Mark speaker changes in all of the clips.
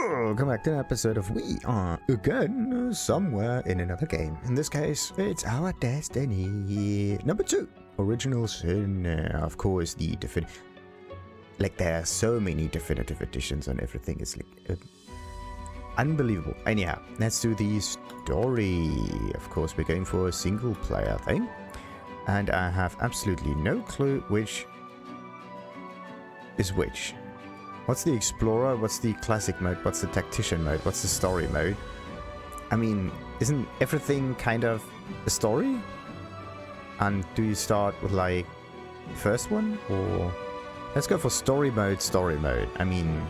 Speaker 1: Welcome back to an episode of We Are Again Somewhere in Another Game. In this case, it's our Destiny number 2. Original Sin, of course, the definitive... Like, there are so many definitive editions on everything. It's like... unbelievable. Anyhow, let's do the story. Of course, we're going for a single player thing. And I have absolutely no clue which is which. What's the Explorer? What's the Classic mode? What's the Tactician mode? What's the Story mode? I mean, isn't everything kind of a story? And do you start with, like, the first one? Or... Let's go for Story mode, Story mode. I mean,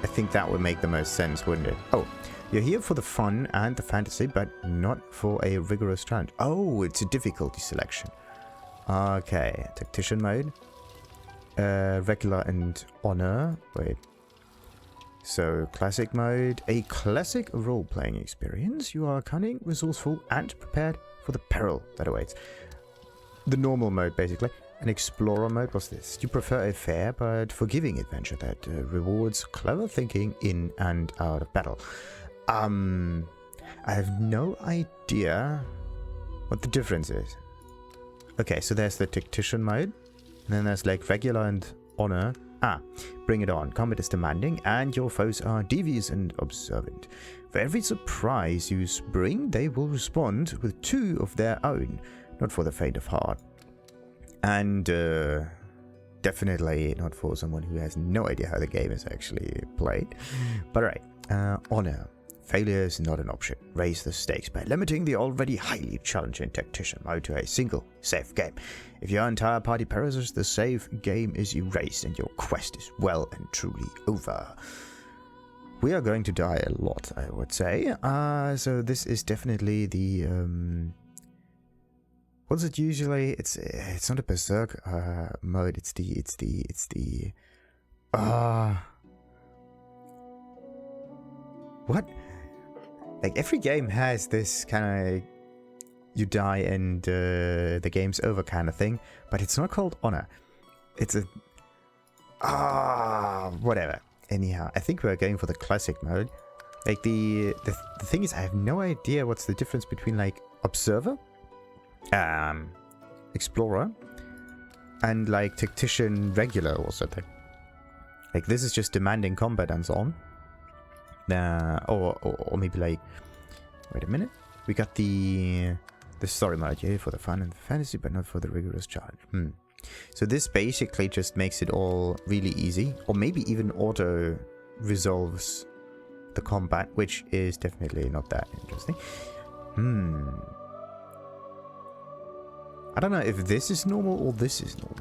Speaker 1: I think that would make the most sense, wouldn't it? Oh, you're here for the fun and the fantasy, but not for a rigorous challenge. Oh, it's a difficulty selection. Okay, Tactician mode. Regular and honor. Wait. So, classic mode. A classic role-playing experience. You are cunning, resourceful, and prepared for the peril that awaits. The normal mode, basically. An explorer mode. What's this? You prefer a fair but forgiving adventure that rewards clever thinking in and out of battle. I have no idea what the difference is. Okay, so there's the tactician mode. And then there's like regular and honor. Bring it on. Combat is demanding and your foes are devious and observant. For every surprise you bring, they will respond with 2 of their own. Not for the faint of heart. And definitely not for someone who has no idea how the game is actually played. But alright. Honor. Failure is not an option. Raise the stakes by limiting the already highly challenging tactician mode to a single safe game. If your entire party perishes, the safe game is erased and your quest is well and truly over. We are going to die a lot, I would say. So this is definitely the... what's it usually? It's not a berserk mode. It's the... What? Like, every game has this kind of you die and the game's over kind of thing, but it's not called honor. It's a... whatever. Anyhow, I think we're going for the classic mode. Like, the thing is, I have no idea what's the difference between, like, observer, explorer, and, like, tactician regular or something. Like, this is just demanding combat and so on. Or maybe like, wait a minute, we got the story mode here for the fun and the fantasy, but not for the rigorous challenge. So this basically just makes it all really easy, or maybe even auto resolves the combat, which is definitely not that interesting. I don't know if this is normal or this is normal.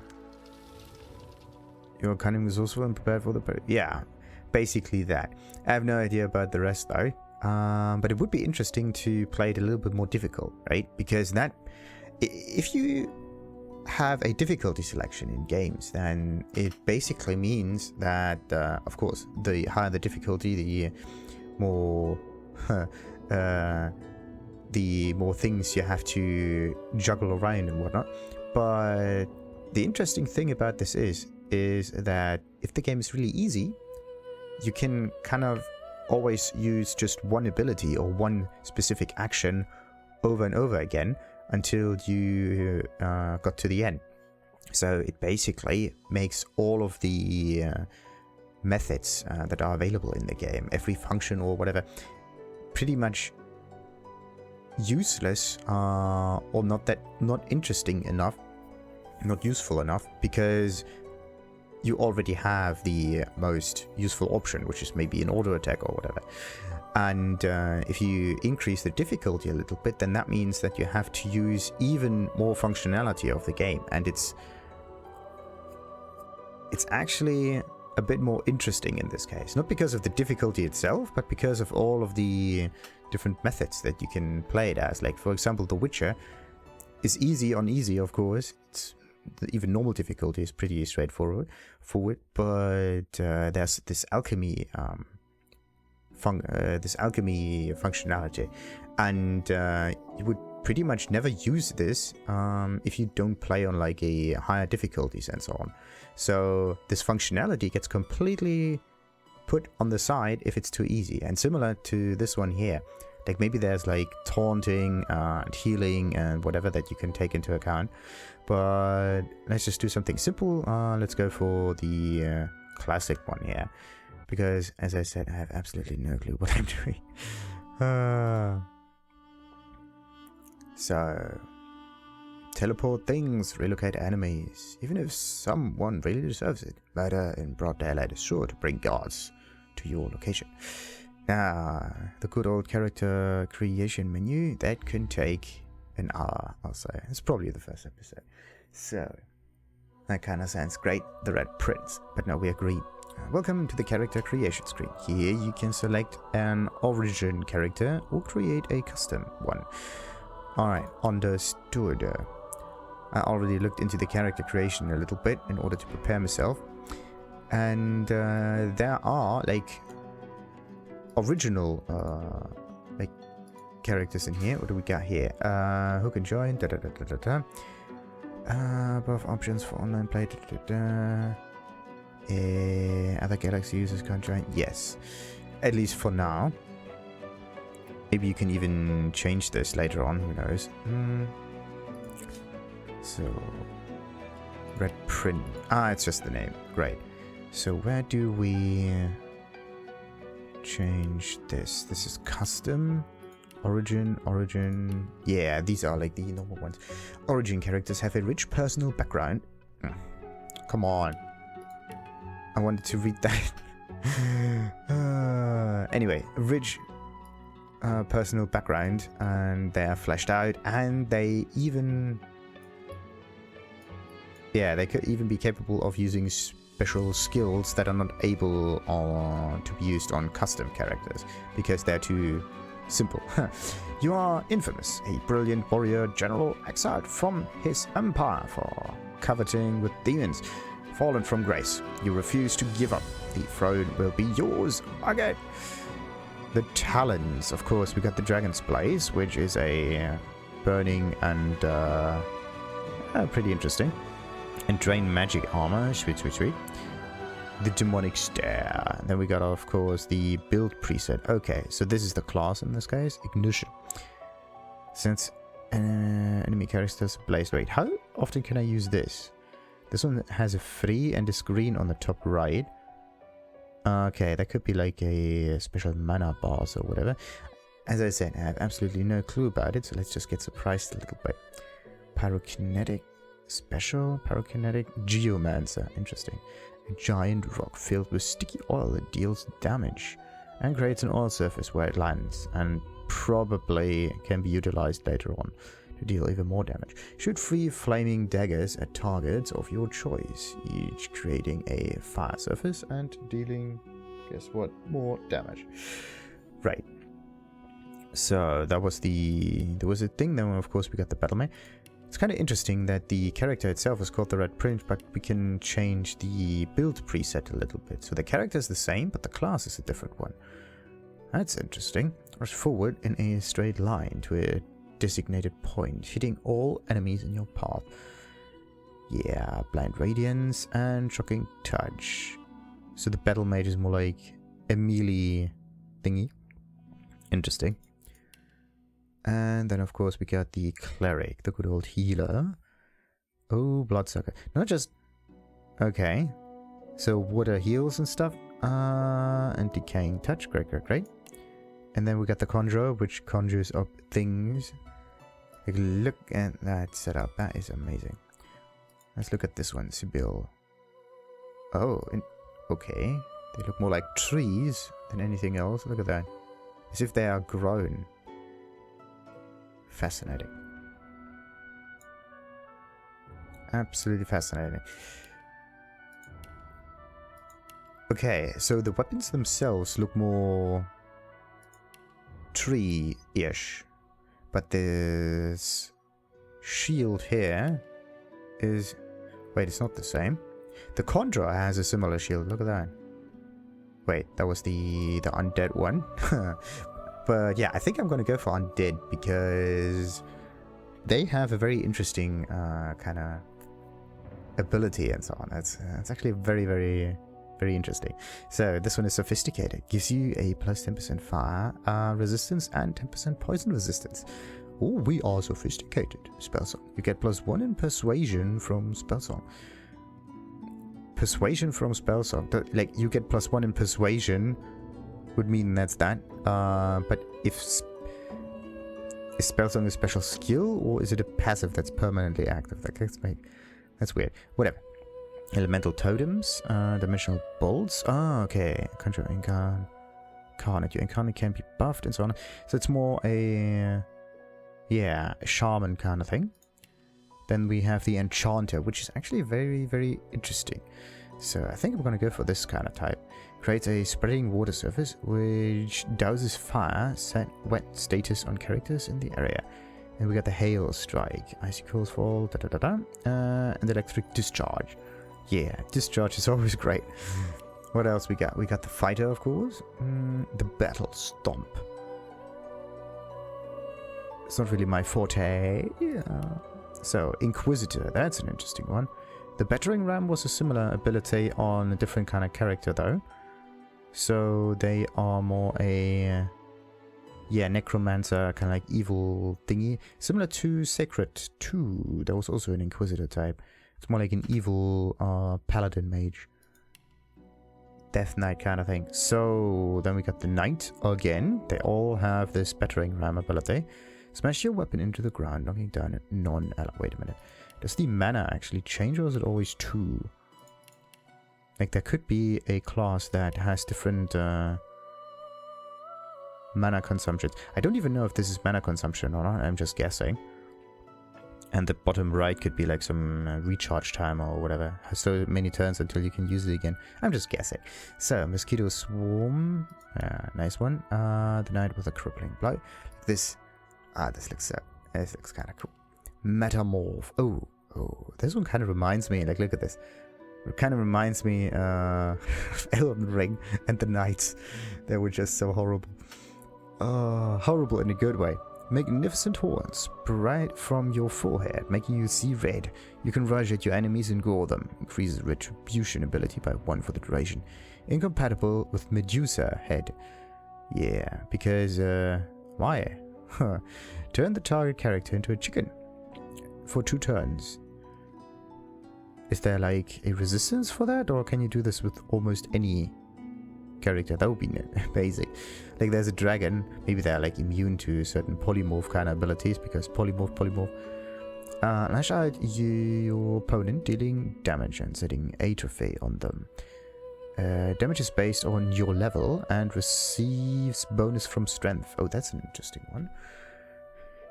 Speaker 1: Your cunning was also unprepared for the yeah. Basically that. I have no idea about the rest though, but it would be interesting to play it a little bit more difficult, right? Because that, if you have a difficulty selection in games, then it basically means that, of course, the higher the difficulty, the more things you have to juggle around and whatnot. But the interesting thing about this is that if the game is really easy, you can kind of always use just one ability or one specific action over and over again until you got to the end. So it basically makes all of the methods that are available in the game, every function or whatever, pretty much useless or not interesting enough, not useful enough, because you already have the most useful option, which is maybe an auto attack or whatever. And if you increase the difficulty a little bit, then that means that you have to use even more functionality of the game. And it's actually a bit more interesting in this case. Not because of the difficulty itself, but because of all of the different methods that you can play it as. Like, for example, The Witcher is easy on easy, of course. Even normal difficulty is pretty straightforward, but there's this alchemy functionality, and you would pretty much never use this if you don't play on like a higher difficulties and so on. So this functionality gets completely put on the side if it's too easy. And similar to this one here, like maybe there's like taunting and healing and whatever that you can take into account. But let's just do something simple. Let's go for the classic one here. Because, as I said, I have absolutely no clue what I'm doing. So, teleport things, relocate enemies, even if someone really deserves it. Murder in broad daylight is sure to bring guards to your location. Now, the good old character creation menu, that can take an hour, I'll say. It's probably the first episode. So, that kind of sounds great, the Red Prince. But no, we agreed. Welcome to the character creation screen. Here you can select an origin character or create a custom one. Alright, understood. I already looked into the character creation a little bit in order to prepare myself. And there are like original like characters in here. What do we got here? Who can join? Above options for online play. Other Galaxy users can't join. Yes, at least for now. Maybe you can even change this later on. Who knows? So, Red Print. It's just the name. Great. So where do we change this? This is custom. Origin. Yeah, these are like the normal ones. Origin characters have a rich personal background. Come on. I wanted to read that. Anyway, rich personal background, and they are fleshed out, and they even... Yeah, they could even be capable of using special skills that are not able to be used on custom characters, because they're too simple. You are infamous, a brilliant warrior general exiled from his empire for coveting with demons. Fallen from grace, you refuse to give up. The throne will be yours again. The talents, of course, we got the Dragon's Blaze, which is a burning and pretty interesting. And drain magic armor, sweet. The demonic stare. Then we got, of course, the build preset. Okay, so this is the class in this case, ignition. Since enemy characters blaze. Wait, how often can I use this? This one has a 3 and a screen on the top right. Okay, that could be like a special mana bars or whatever. As I said, I have absolutely no clue about it, so let's just get surprised a little bit. Pyrokinetic special, pyrokinetic geomancer, interesting. A giant rock filled with sticky oil that deals damage and creates an oil surface where it lands, and probably can be utilized later on to deal even more damage. Shoot 3 flaming daggers at targets of your choice, each creating a fire surface and dealing, guess what, more damage. Right. So that was there was a thing. Then of course we got the battle mate. It's kind of interesting that the character itself is called the Red Prince, but we can change the build preset a little bit. So the character is the same, but the class is a different one. That's interesting. Rush forward in a straight line to a designated point, hitting all enemies in your path. Yeah, blind radiance and shocking touch. So the battle mage is more like a melee thingy. Interesting. And then of course we got the cleric, the good old healer. Oh, bloodsucker. Not just... Okay. So water heals and stuff. And decaying touch. Great. And then we got the conjurer, which conjures up things. Like, look at that setup. That is amazing. Let's look at this one, Sebille. Oh, okay. They look more like trees than anything else. Look at that. As if they are grown. Fascinating. Absolutely fascinating. Okay, so the weapons themselves look more tree-ish. But this shield here is... Wait, it's not the same. The Conjurer has a similar shield. Look at that. Wait, that was the undead one. But yeah, I think I'm going to go for undead because they have a very interesting kind of ability and so on. It's actually very, very very interesting. So this one is sophisticated. Gives you a plus 10% fire resistance and 10% poison resistance. Oh, we are sophisticated. Spellsong. You get +1 in persuasion from Spellsong. Persuasion from Spellsong. Like, you get +1 in persuasion would mean that's that. But if is Spellsong a special skill, or is it a passive that's permanently active? That's weird. Whatever. Elemental totems, dimensional bolts. Oh, okay. Conjure incarnate. Your incarnate can be buffed and so on. So it's more a shaman kind of thing. Then we have the enchanter, which is actually very, very interesting. So I think I'm going to go for this kind of type. Creates a spreading water surface, which douses fire, set wet status on characters in the area. And we got the hail strike, icicles fall, and electric discharge. Yeah, discharge is always great. What else we got? We got the fighter, of course. The battle stomp. It's not really my forte. Yeah. So, Inquisitor, that's an interesting one. The battering ram was a similar ability on a different kind of character, though. So, they are more a... necromancer, kind of like evil thingy. Similar to Sacred 2, that was also an Inquisitor type. It's more like an evil paladin mage. Death Knight kind of thing. So, then we got the Knight again. They all have this battering ram ability. Smash your weapon into the ground, knocking down a non-ally. Wait a minute. Does the mana actually change, or is it always 2? Like, there could be a class that has different mana consumptions. I don't even know if this is mana consumption or not. I'm just guessing. And the bottom right could be like some recharge time or whatever. So many turns until you can use it again. I'm just guessing. So, Mosquito Swarm. Nice one. The Knight with a crippling blow. This looks kind of cool. Metamorph. Oh, this one kind of reminds me. Like, look at this. It kind of reminds me of Elden Ring and the Knights. They were just so horrible. Horrible in a good way. Magnificent horns sprout from your forehead, making you see red. You can rush at your enemies and gore them. Increases retribution ability by 1 for the duration. Incompatible with Medusa head. Yeah, because why? Turn the target character into a chicken for 2 turns. Is there like a resistance for that, or can you do this with almost any character? That would be basic. Like, there's a dragon, maybe they're like immune to certain polymorph kind of abilities, because polymorph. Lash out your opponent, dealing damage and setting atrophy on them. Damage is based on your level and receives bonus from strength. Oh, that's an interesting one.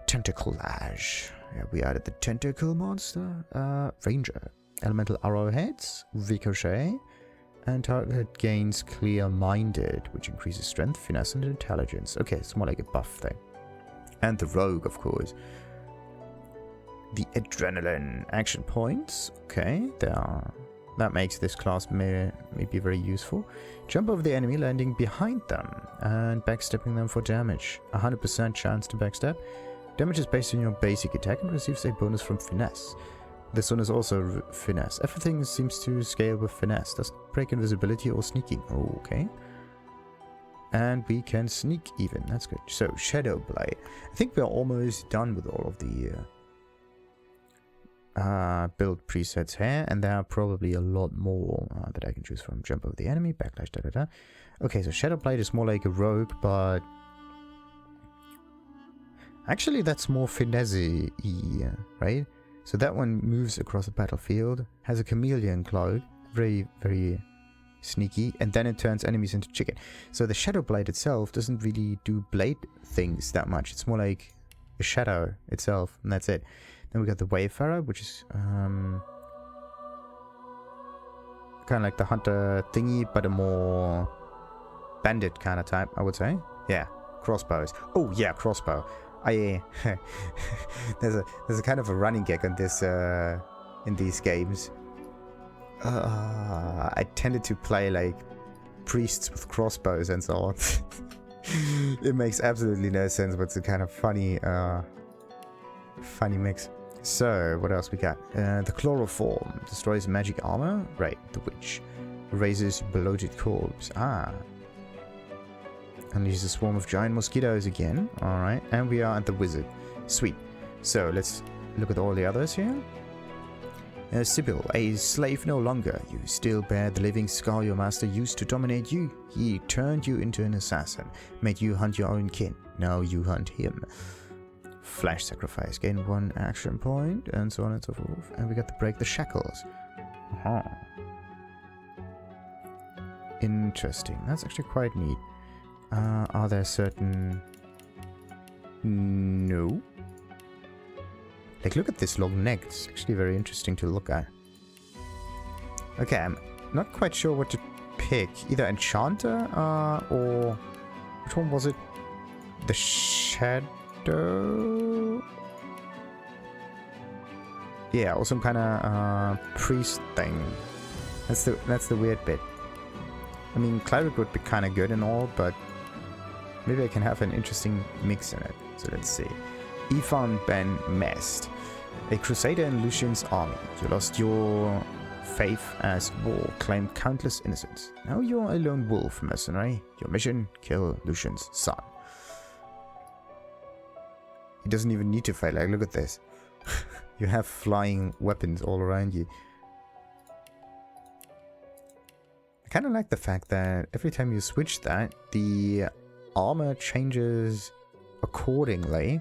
Speaker 1: Tentaclage. Yeah, we added the tentacle monster. Ranger. Elemental arrowheads. Ricochet. And target gains clear-minded, which increases strength, finesse, and intelligence. Okay, it's more like a buff thing. And the rogue, of course. The adrenaline action points. Okay, that makes this class may be very useful. Jump over the enemy, landing behind them, and backstepping them for damage. 100% chance to backstep. Damage is based on your basic attack and receives a bonus from finesse. This one is also finesse. Everything seems to scale with finesse. Doesn't break invisibility or sneaking. Oh, okay. And we can sneak even. That's good. So, Shadow Blade. I think we're almost done with all of the build presets here. And there are probably a lot more that I can choose from. Jump over the enemy, backlash, da-da-da. Okay, so Shadow Blade is more like a rogue, but... Actually, that's more finesse-y, right? So that one moves across the battlefield, has a chameleon cloak, very, very sneaky, and then it turns enemies into chicken. So the Shadow Blade itself doesn't really do blade things that much. It's more like a shadow itself, and that's it. Then we got the Wayfarer, which is kind of like the hunter thingy, but a more bandit kind of type, I would say. Yeah, crossbows. Oh yeah, crossbow. There's a kind of a running gag on this in these games. I tended to play like priests with crossbows and so on. It makes absolutely no sense, but it's a kind of funny mix. So what else we got? The chloroform destroys magic armor. Right, the witch. Raises bloated corpse. Ah. Unleashes a swarm of giant mosquitoes again. Alright. And we are at the wizard. Sweet. So let's look at all the others here. Sebille, a slave no longer. You still bear the living scar your master used to dominate you. He turned you into an assassin. Made you hunt your own kin. Now you hunt him. Flash sacrifice. Gain 1 action point. And so on and so forth. And we got to break the shackles. Aha. Interesting. That's actually quite neat. Are there certain... No. Like, look at this long neck. It's actually very interesting to look at. Okay, I'm not quite sure what to pick. Either Enchanter, or... Which one was it? The Shadow? Yeah, or some kind of priest thing. That's the weird bit. I mean, Cleric would be kind of good and all, but maybe I can have an interesting mix in it. So let's see. Ifan ben-Mezd, a crusader in Lucian's army. You lost your faith as war claimed countless innocents. Now you're a lone wolf mercenary. Your mission, kill Lucian's son. He doesn't even need to fight. Like, look at this. You have flying weapons all around you. I kind of like the fact that every time you switch that, the armor changes accordingly,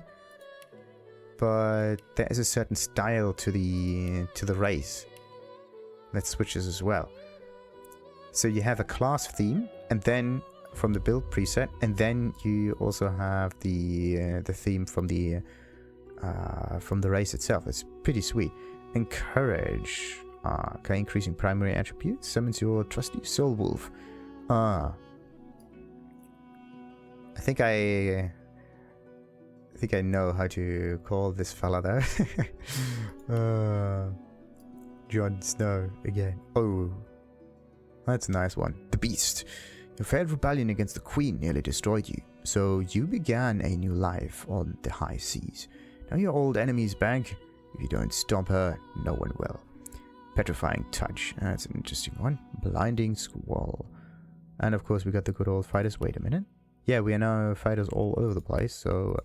Speaker 1: but there is a certain style to the race that switches as well. So you have a class theme, and then from the build preset, and then you also have the theme from the race itself. It's pretty sweet. Encourage. Okay, increasing primary attributes. Summons your trusty soul wolf. I think I know how to call this fella though. Jon Snow again. Oh, that's a nice one. The Beast. Your failed rebellion against the Queen nearly destroyed you, so you began a new life on the high seas. Now your old enemy's back. If you don't stop her, no one will. Petrifying Touch. That's an interesting one. Blinding Squall. And of course we got the good old fighters. Wait a minute. Yeah, we are now fighters all over the place, so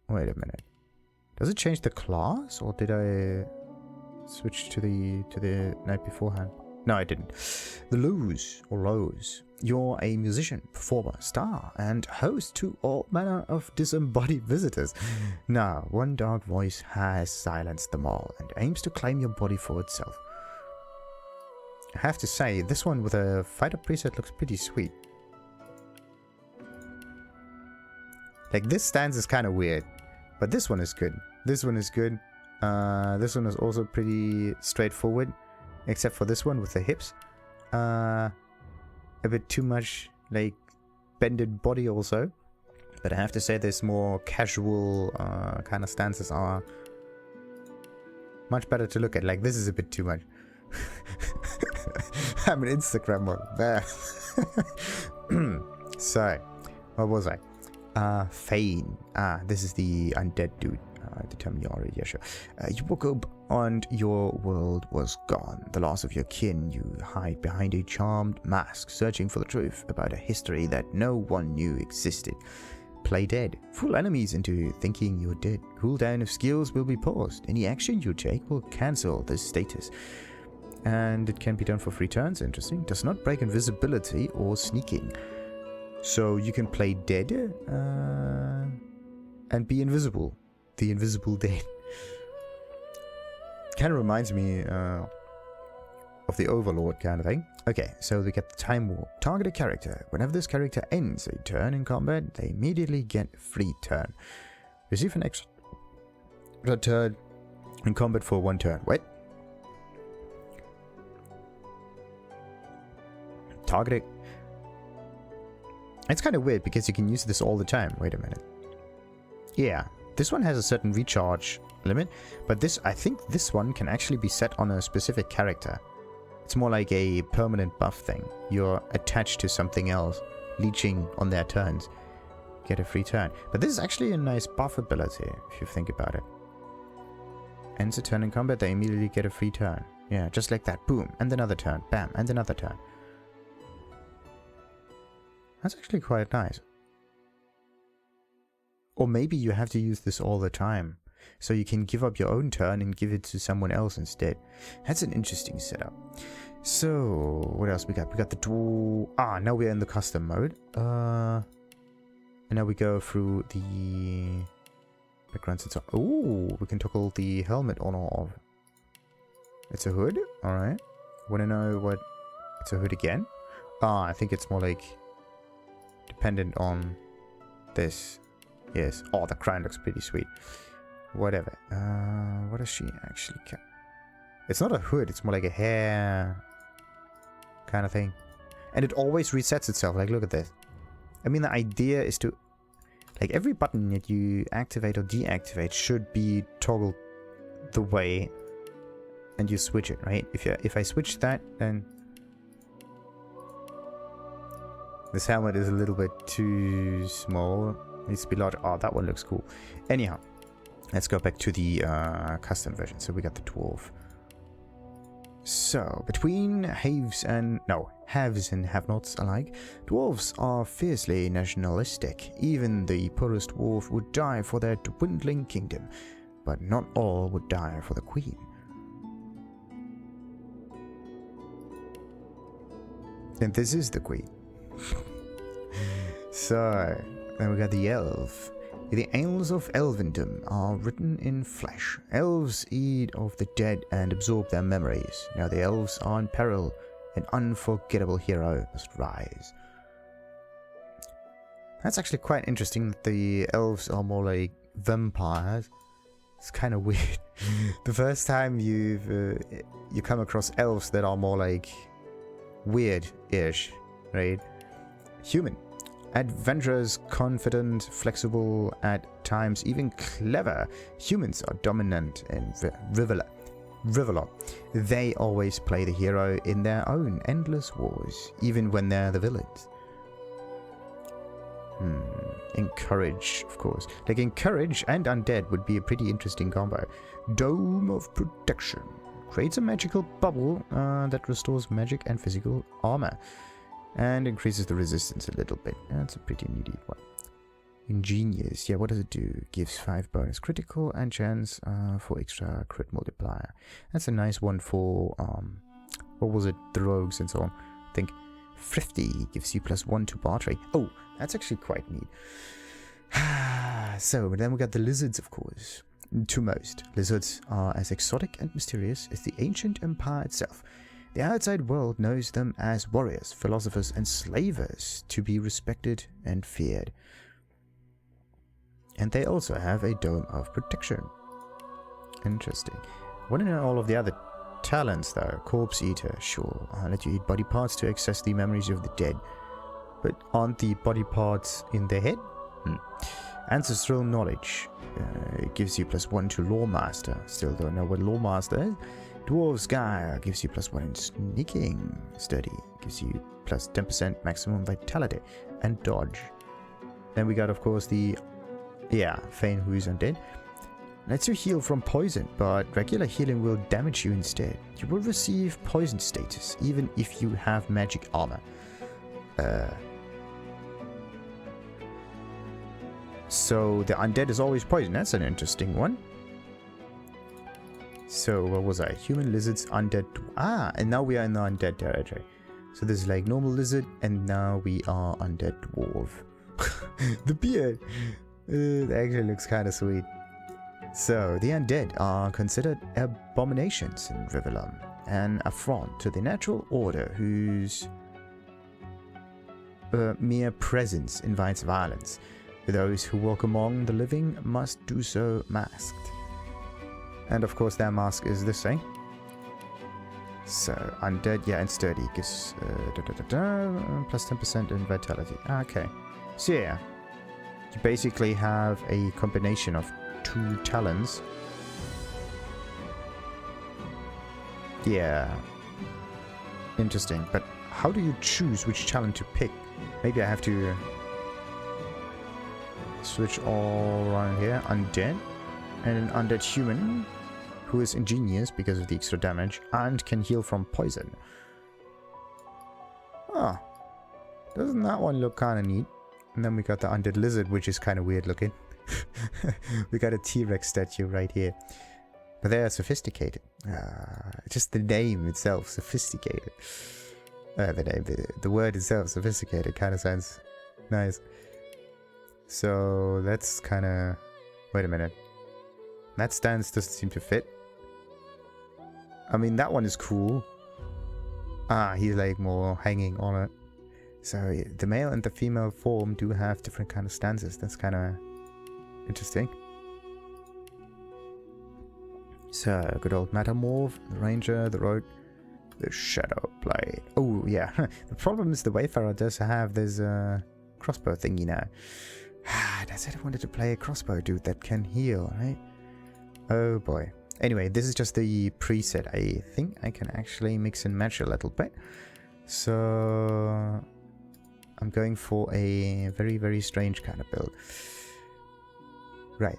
Speaker 1: wait a minute. Does it change the class, or did I switch to the night beforehand? No, I didn't. The Lohse. You're a musician, performer, star, and host to all manner of disembodied visitors. Now, one dark voice has silenced them all and aims to claim your body for itself. I have to say, this one with a fighter preset looks pretty sweet. Like, this stance is kind of weird, but this one is good. This one is good. This one is also pretty straightforward, except for this one with the hips. A bit too much, like, bended body also. But I have to say this more casual kind of stances are much better to look at. Like, this is a bit too much. I'm an Instagram model. There. So, what was I? Fane. This is the undead dude. The term you already, yeah, sure. You woke up and your world was gone. The loss of your kin, you hide behind a charmed mask, searching for the truth about a history that no one knew existed. Play dead. Fool enemies into thinking you're dead. Cooldown of skills will be paused. Any action you take will cancel this status. And it can be done for 3 turns. Interesting. Does not break invisibility or sneaking. So you can play dead and be invisible. The invisible dead. Kind of reminds me of the Overlord kind of thing. Okay, so we get the Time Warp. Target a character. Whenever this character ends a turn in combat, they immediately get a free turn. Receive an extra turn in combat for 1 turn. Wait. Target it. It's kind of weird because you can use this all the time. Wait a minute. Yeah. This one has a certain recharge limit, but I think this one can actually be set on a specific character. It's more like a permanent buff thing. You're attached to something else, leeching on their turns. Get a free turn. But this is actually a nice buff ability, if you think about it. Ends a turn in combat, they immediately get a free turn. Yeah, just like that. Boom. And another turn. Bam. And another turn. That's actually quite nice. Or maybe you have to use this all the time. So you can give up your own turn and give it to someone else instead. That's an interesting setup. So, what else we got? We got the dwarf. Ah, now we're in the custom mode. And now we go through the backgrounds and so on. Ooh, we can toggle the helmet on or off. It's a hood? Alright. Wanna know what... It's a hood again? Ah, I think it's more like... dependent on this. Yes. Oh, the crown looks pretty sweet. Whatever. What does she actually... It's not a hood, it's more like a hair... kind of thing. And it always resets itself. Like, look at this. I mean, the idea is to... Like, every button that you activate or deactivate should be toggled the way... and you switch it, right? If I switch that, then... This helmet is a little bit too small. Needs to be larger. Oh, that one looks cool. Anyhow, let's go back to the custom version. So we got the dwarf. So, between haves and have-nots alike, dwarves are fiercely nationalistic. Even the poorest dwarf would die for their dwindling kingdom. But not all would die for the queen. And this is the queen. So, then we got the elf. The Ales of Elvendom are written in flesh. Elves eat of the dead and absorb their memories. Now the elves are in peril. An unforgettable hero must rise. That's actually quite interesting that the elves are more like vampires. It's kind of weird. The first time you come across elves that are more like weird-ish, right? Human. Adventurous, confident, flexible, at times even clever. Humans are dominant in Riverlot. They always play the hero in their own endless wars, even when they're the villains. Encourage, of course. Like, encourage and undead would be a pretty interesting combo. Dome of Protection. Creates a magical bubble that restores magic and physical armor. And increases the resistance a little bit. That's a pretty neat one. Ingenious. Yeah, what does it do? Gives 5 bonus critical and chance for extra crit multiplier. That's a nice one for, what was it? The rogues and so on. I think Thrifty gives you +1 to bartering. Oh, that's actually quite neat. So, then we got the lizards, of course. To most, lizards are as exotic and mysterious as the ancient empire itself. The outside world knows them as warriors, philosophers, and slavers to be respected and feared. And they also have a dome of protection. Interesting. Want to know all of the other talents though? Corpse Eater, sure. I'll let you eat body parts to access the memories of the dead. But aren't the body parts in their head? Ancestral Knowledge. It gives you +1 to Lawmaster. Still don't know what Lawmaster is. Dwarves Guile gives you +1 in Sneaking. Sturdy gives you +10% maximum vitality and dodge. Then we got, of course, the Fane, who is undead. Lets you heal from poison, but regular healing will damage you instead. You will receive poison status even if you have magic armor. So the undead is always poison. That's an interesting one. So, what was I? Human, lizards, undead. And now we are in the undead territory. So this is like normal lizard, and now we are undead dwarf. The beard! It actually looks kind of sweet. So, the undead are considered abominations in Riverlom, an affront to the natural order whose mere presence invites violence. Those who walk among the living must do so masked. And of course their mask is this thing. So, undead, and sturdy gives +10% in vitality. Okay. So yeah, you basically have a combination of 2 talents. Yeah. Interesting, but how do you choose which talent to pick? Maybe I have to switch all around here. Undead. And an undead human who is ingenious because of the extra damage and can heal from poison. Ah, doesn't that one look kind of neat? And then we got the Undead Lizard, which is kind of weird looking. We got a T-Rex statue right here. But they are sophisticated. Just the name itself, sophisticated. The word itself, sophisticated, kind of sounds nice. So that's kind of... Wait a minute. That stance doesn't seem to fit. I mean, that one is cool. Ah, he's like more hanging on it. So the male and the female form do have different kind of stances. That's kind of interesting. So, good old Metamorph, the Ranger, the Rogue, the Shadow Blade. Oh, yeah. The problem is the Wayfarer does have this crossbow thingy now. I said I wanted to play a crossbow dude that can heal, right? Oh boy. Anyway, this is just the preset. I think I can actually mix and match a little bit. So I'm going for a very, very strange kind of build. Right.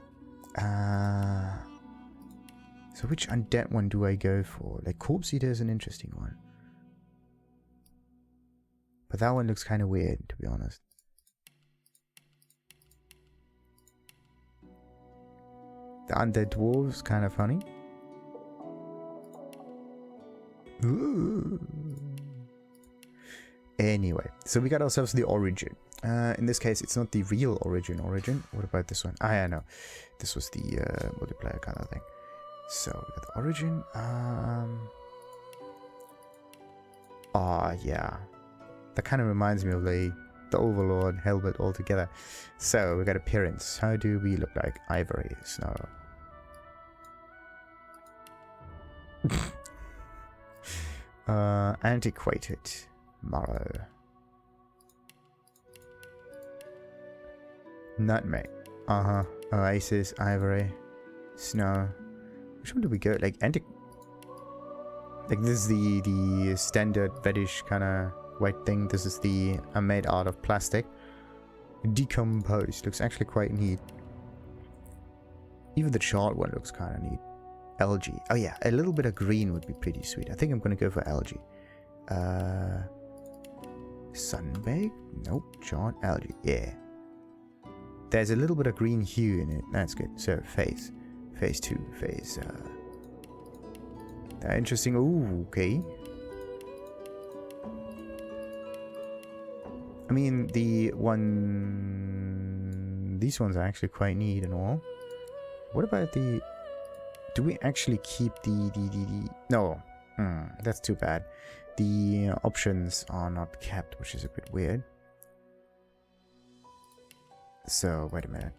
Speaker 1: So which undead one do I go for? Like, Corpse Eater is an interesting one. But that one looks kind of weird, to be honest. The Undead Dwarves, kind of funny. Ooh. Anyway, so we got ourselves the Origin. In this case, it's not the real Origin. What about this one? Ah, yeah, no. This was the multiplayer kind of thing. So, we got the Origin. Yeah. That kind of reminds me of the Overlord helmet altogether. So, we got appearance. How do we look like? Ivory, snow. Antiquated. Marrow. Nutmeg. Oasis, ivory, snow. Which one do we go? Like like this is the standard reddish kind of white thing. This is the made out of plastic. Decomposed. Looks actually quite neat. Even the charred one looks kind of neat. Algae. Oh yeah, a little bit of green would be pretty sweet. I think I'm gonna go for algae. Sunbaked? Nope. Charred algae. Yeah. There's a little bit of green hue in it. That's good. So phase 2, phase. Interesting. Ooh, okay. I mean, these ones are actually quite neat and all. What about the? Do we actually keep the? No. That's too bad. The options are not kept, which is a bit weird. So, wait a minute.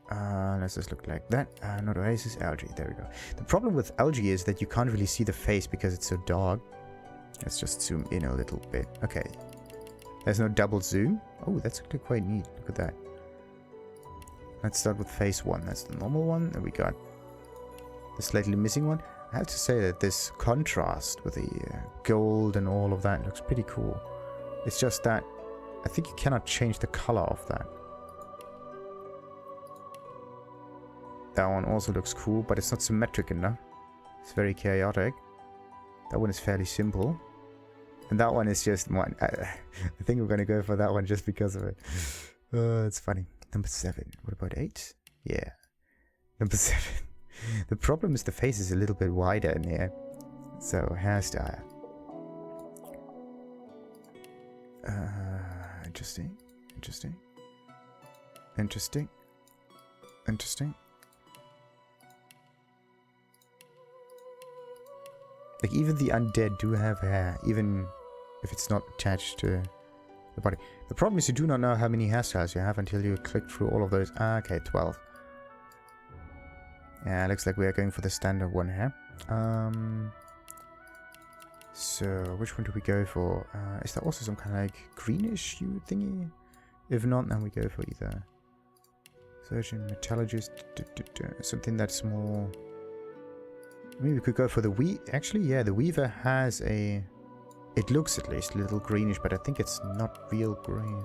Speaker 1: Let's just look like that. Not oasis, algae. There we go. The problem with algae is that you can't really see the face because it's so dark. Let's just zoom in a little bit. Okay. There's no double zoom. Oh, that's actually quite neat. Look at that. Let's start with phase 1. That's the normal one. And we got the slightly missing one. I have to say that this contrast with the gold and all of that looks pretty cool. It's just that I think you cannot change the color of that. That one also looks cool, but it's not symmetric enough. It's very chaotic. That one is fairly simple. And that one is just one. I think we're going to go for that one just because of it. It's funny. Number 7. What about 8? Yeah. Number 7. The problem is the face is a little bit wider in here. So, hairstyle. Interesting. Like, even the undead do have hair, even if it's not attached to the body. The problem is you do not know how many hairstyles you have until you click through all of those. Okay, 12. Yeah, looks like we are going for the standard one here. So, which one do we go for? Is there also some kind of like greenish hue thingy? If not, then we go for either surgeon, metallurgist, something that's more... Maybe we could go for the Actually, yeah, the Weaver has a... It looks at least a little greenish, but I think it's not real green.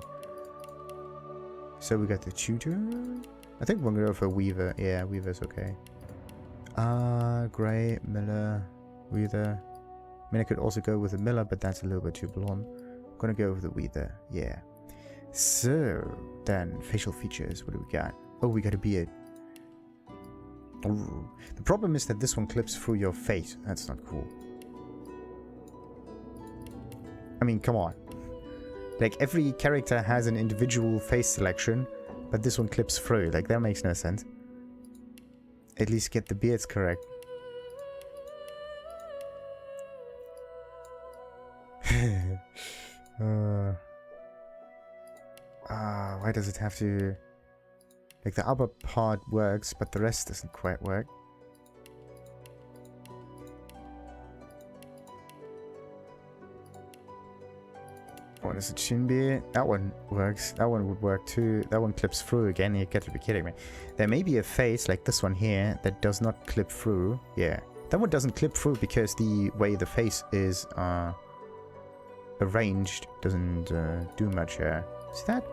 Speaker 1: So we got the Tutor. I think we're going to go for Weaver. Yeah, Weaver's okay. Grey, Miller, Weather. I mean, I could also go with a Miller, but that's a little bit too blonde. I'm gonna go with the Weather, yeah. So, then, facial features, what do we got? Oh, we got a beard. Ooh. The problem is that this one clips through your face. That's not cool. I mean, come on. Like, every character has an individual face selection, but this one clips through. Like, that makes no sense. At least get the beards correct. Why does it have to... Like, the upper part works, but the rest doesn't quite work. What is it, chin beard? That one works. That one would work too. That one clips through again. You got to be kidding me. There may be a face like this one here that does not clip through. Yeah. That one doesn't clip through because the way the face is arranged doesn't do much here. See that?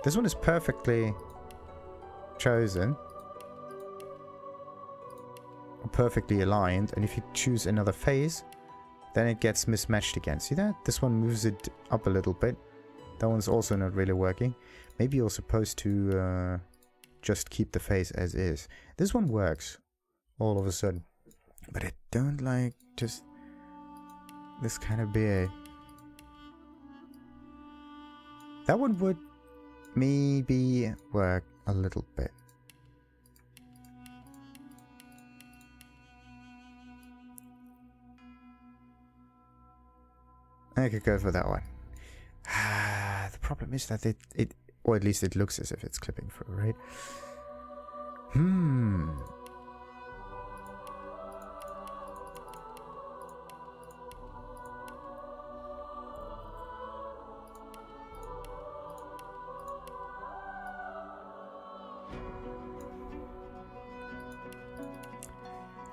Speaker 1: This one is perfectly chosen. Perfectly aligned. And if you choose another face, then it gets mismatched again. See that? This one moves it up a little bit. That one's also not really working. Maybe you're supposed to just keep the face as is. This one works all of a sudden. But I don't like just this kind of beard. That one would maybe work a little bit. I could go for that one. The problem is that it or at least it looks as if it's clipping through, right?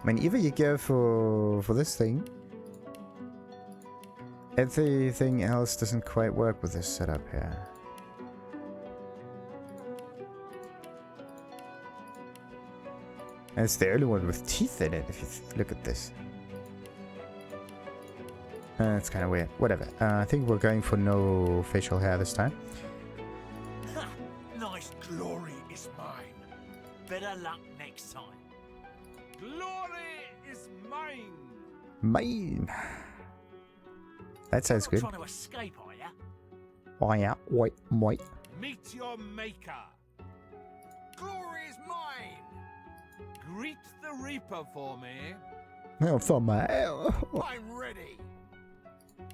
Speaker 1: I mean, either you go for this thing. Everything else doesn't quite work with this setup here. And it's the only one with teeth in it, if you look at this. It's kind of weird. Whatever. I think we're going for no facial hair this time.
Speaker 2: Nice glory is mine. Better luck next time. Glory is mine.
Speaker 1: Mine. That sounds good.
Speaker 2: Trying to escape, are ya?
Speaker 1: Oh yeah, wait.
Speaker 2: Meet your maker. Glory is mine. Greet the Reaper for me.
Speaker 1: Oh, for my...
Speaker 2: I'm ready.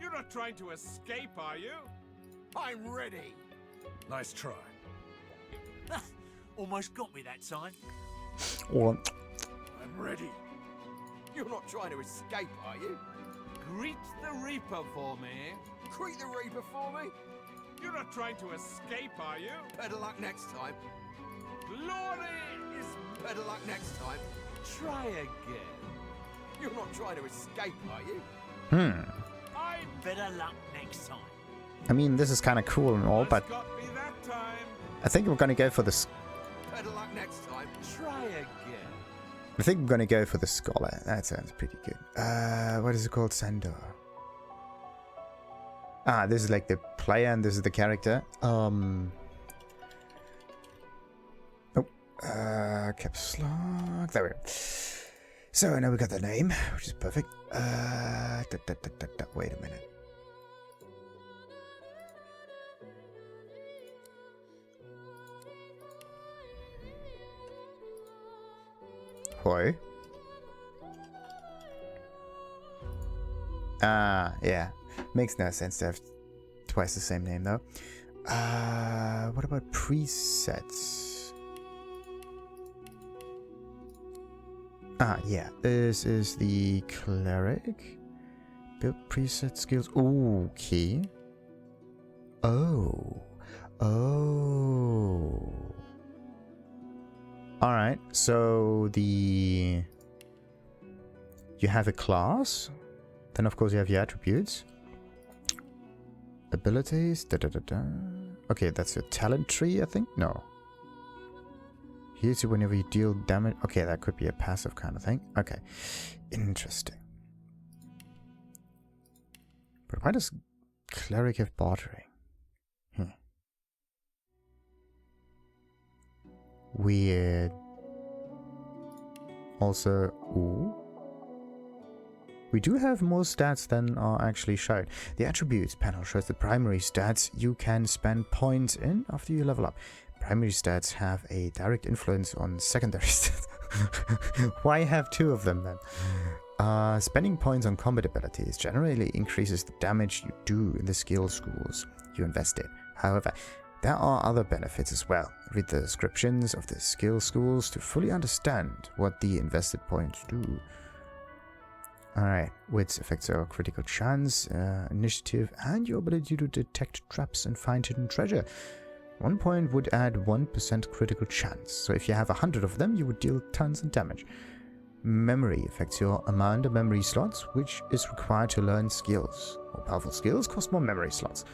Speaker 2: You're not trying to escape, are you? I'm ready. Nice try. Almost got me that time.
Speaker 1: Well,
Speaker 2: I'm ready. You're not trying to escape, are you? Greet the Reaper for me. Greet the Reaper for me? You're not trying to escape, are you? Better luck next time. Glory is... Better luck next time. Try again. You're not trying to escape, are you? I better luck next time.
Speaker 1: I mean, this is kind of cool and all, but
Speaker 2: Got me that time.
Speaker 1: I think we're gonna go for the...
Speaker 2: Better luck next time. Try again.
Speaker 1: I think I'm gonna go for the scholar. That sounds pretty good. What is it called? Sandor. Ah, this is like the player and this is the character. Caps lock. There we go. So now we got the name, which is perfect. Wait a minute. Hoi. Yeah. Makes no sense to have twice the same name, though. What about presets? Yeah. This is the cleric. Build preset skills. Ooh, key. Oh. Alright, so you have a class. Then of course you have your attributes. Abilities. Okay, that's your talent tree, I think? No. Heals you whenever you deal damage. Okay, that could be a passive kind of thing. Okay. Interesting. But why does Cleric have bartering? Weird. Also, ooh. We do have more stats than are actually shown. The attributes panel shows the primary stats you can spend points in after you level up. Primary stats have a direct influence on secondary stats. Why have two of them then? Spending points on combat abilities generally increases the damage you do in the skill schools you invest in. However, there are other benefits as well. Read the descriptions of the skill schools to fully understand what the invested points do. Alright, which affects our critical chance, initiative, and your ability to detect traps and find hidden treasure. 1 point would add 1% critical chance, so if you have 100 of them, you would deal tons of damage. Memory affects your amount of memory slots, which is required to learn skills. More powerful skills cost more memory slots.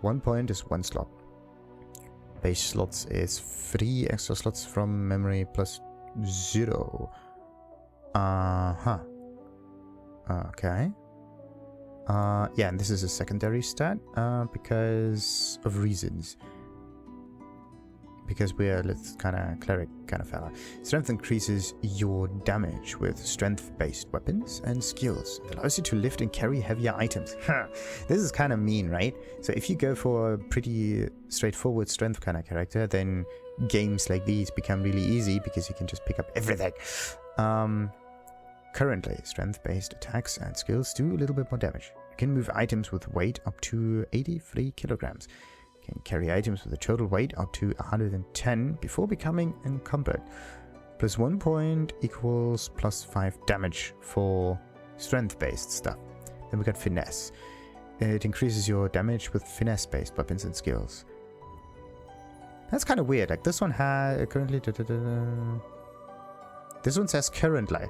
Speaker 1: 1 point is 1 slot. Base slots is 3 extra slots from memory plus 0. Okay. Yeah, and this is a secondary stat because of reasons. Because we're this kind of cleric kind of fella. Strength increases your damage with strength-based weapons and skills. It allows you to lift and carry heavier items. This is kind of mean, right? So if you go for a pretty straightforward strength kind of character, then games like these become really easy because you can just pick up everything. Currently, strength-based attacks and skills do a little bit more damage. You can move items with weight up to 83 kilograms. You can carry items with a total weight up to 110 before becoming encumbered. Plus 1 point equals plus 5 damage for strength-based stuff. Then we got finesse. It increases your damage with finesse-based weapons and skills. That's kind of weird. Like this one has currently. This one says currently.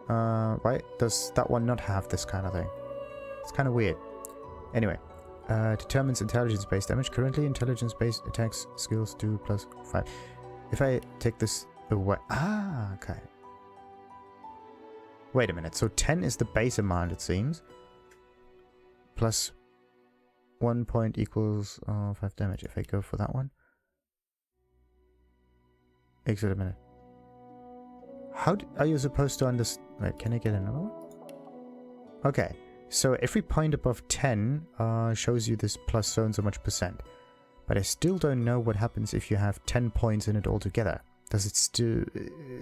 Speaker 1: Why does that one not have this kind of thing? It's kind of weird. Anyway, determines intelligence-based damage. Currently, intelligence-based attacks skills do plus 5. If I take this away... okay. Wait a minute. So 10 is the base amount, it seems. Plus 1 point equals 5 damage. If I go for that one. Exit a minute. How are you supposed to understand? Wait, can I get another one? Okay, so every point above 10 shows you this plus so and so much percent. But I still don't know what happens if you have 10 points in it altogether. Does it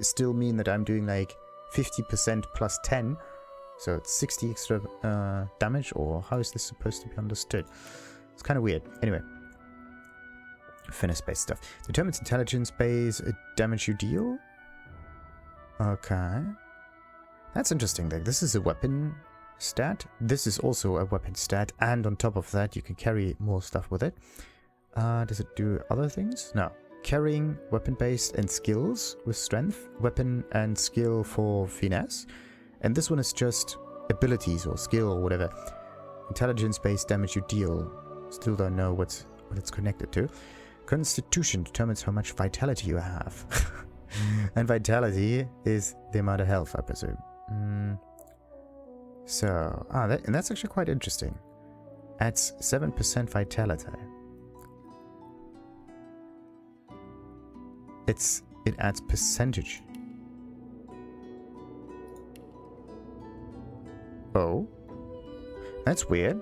Speaker 1: still mean that I'm doing like 50% plus 10? So it's 60 extra damage, or how is this supposed to be understood? It's kind of weird. Anyway. Finesse-based stuff. Determines intelligence-based damage you deal. Okay. That's interesting. Like, this is a weapon stat. This is also a weapon stat. And on top of that, you can carry more stuff with it. Does it do other things? No. Carrying, weapon-based, and skills with strength. Weapon and skill for finesse. And this one is just abilities or skill or whatever. Intelligence-based damage you deal. Still don't know what it's connected to. Constitution determines how much vitality you have. And vitality is the amount of health, I presume. So, and that's actually quite interesting. Adds 7% vitality. It adds percentage. Oh, that's weird.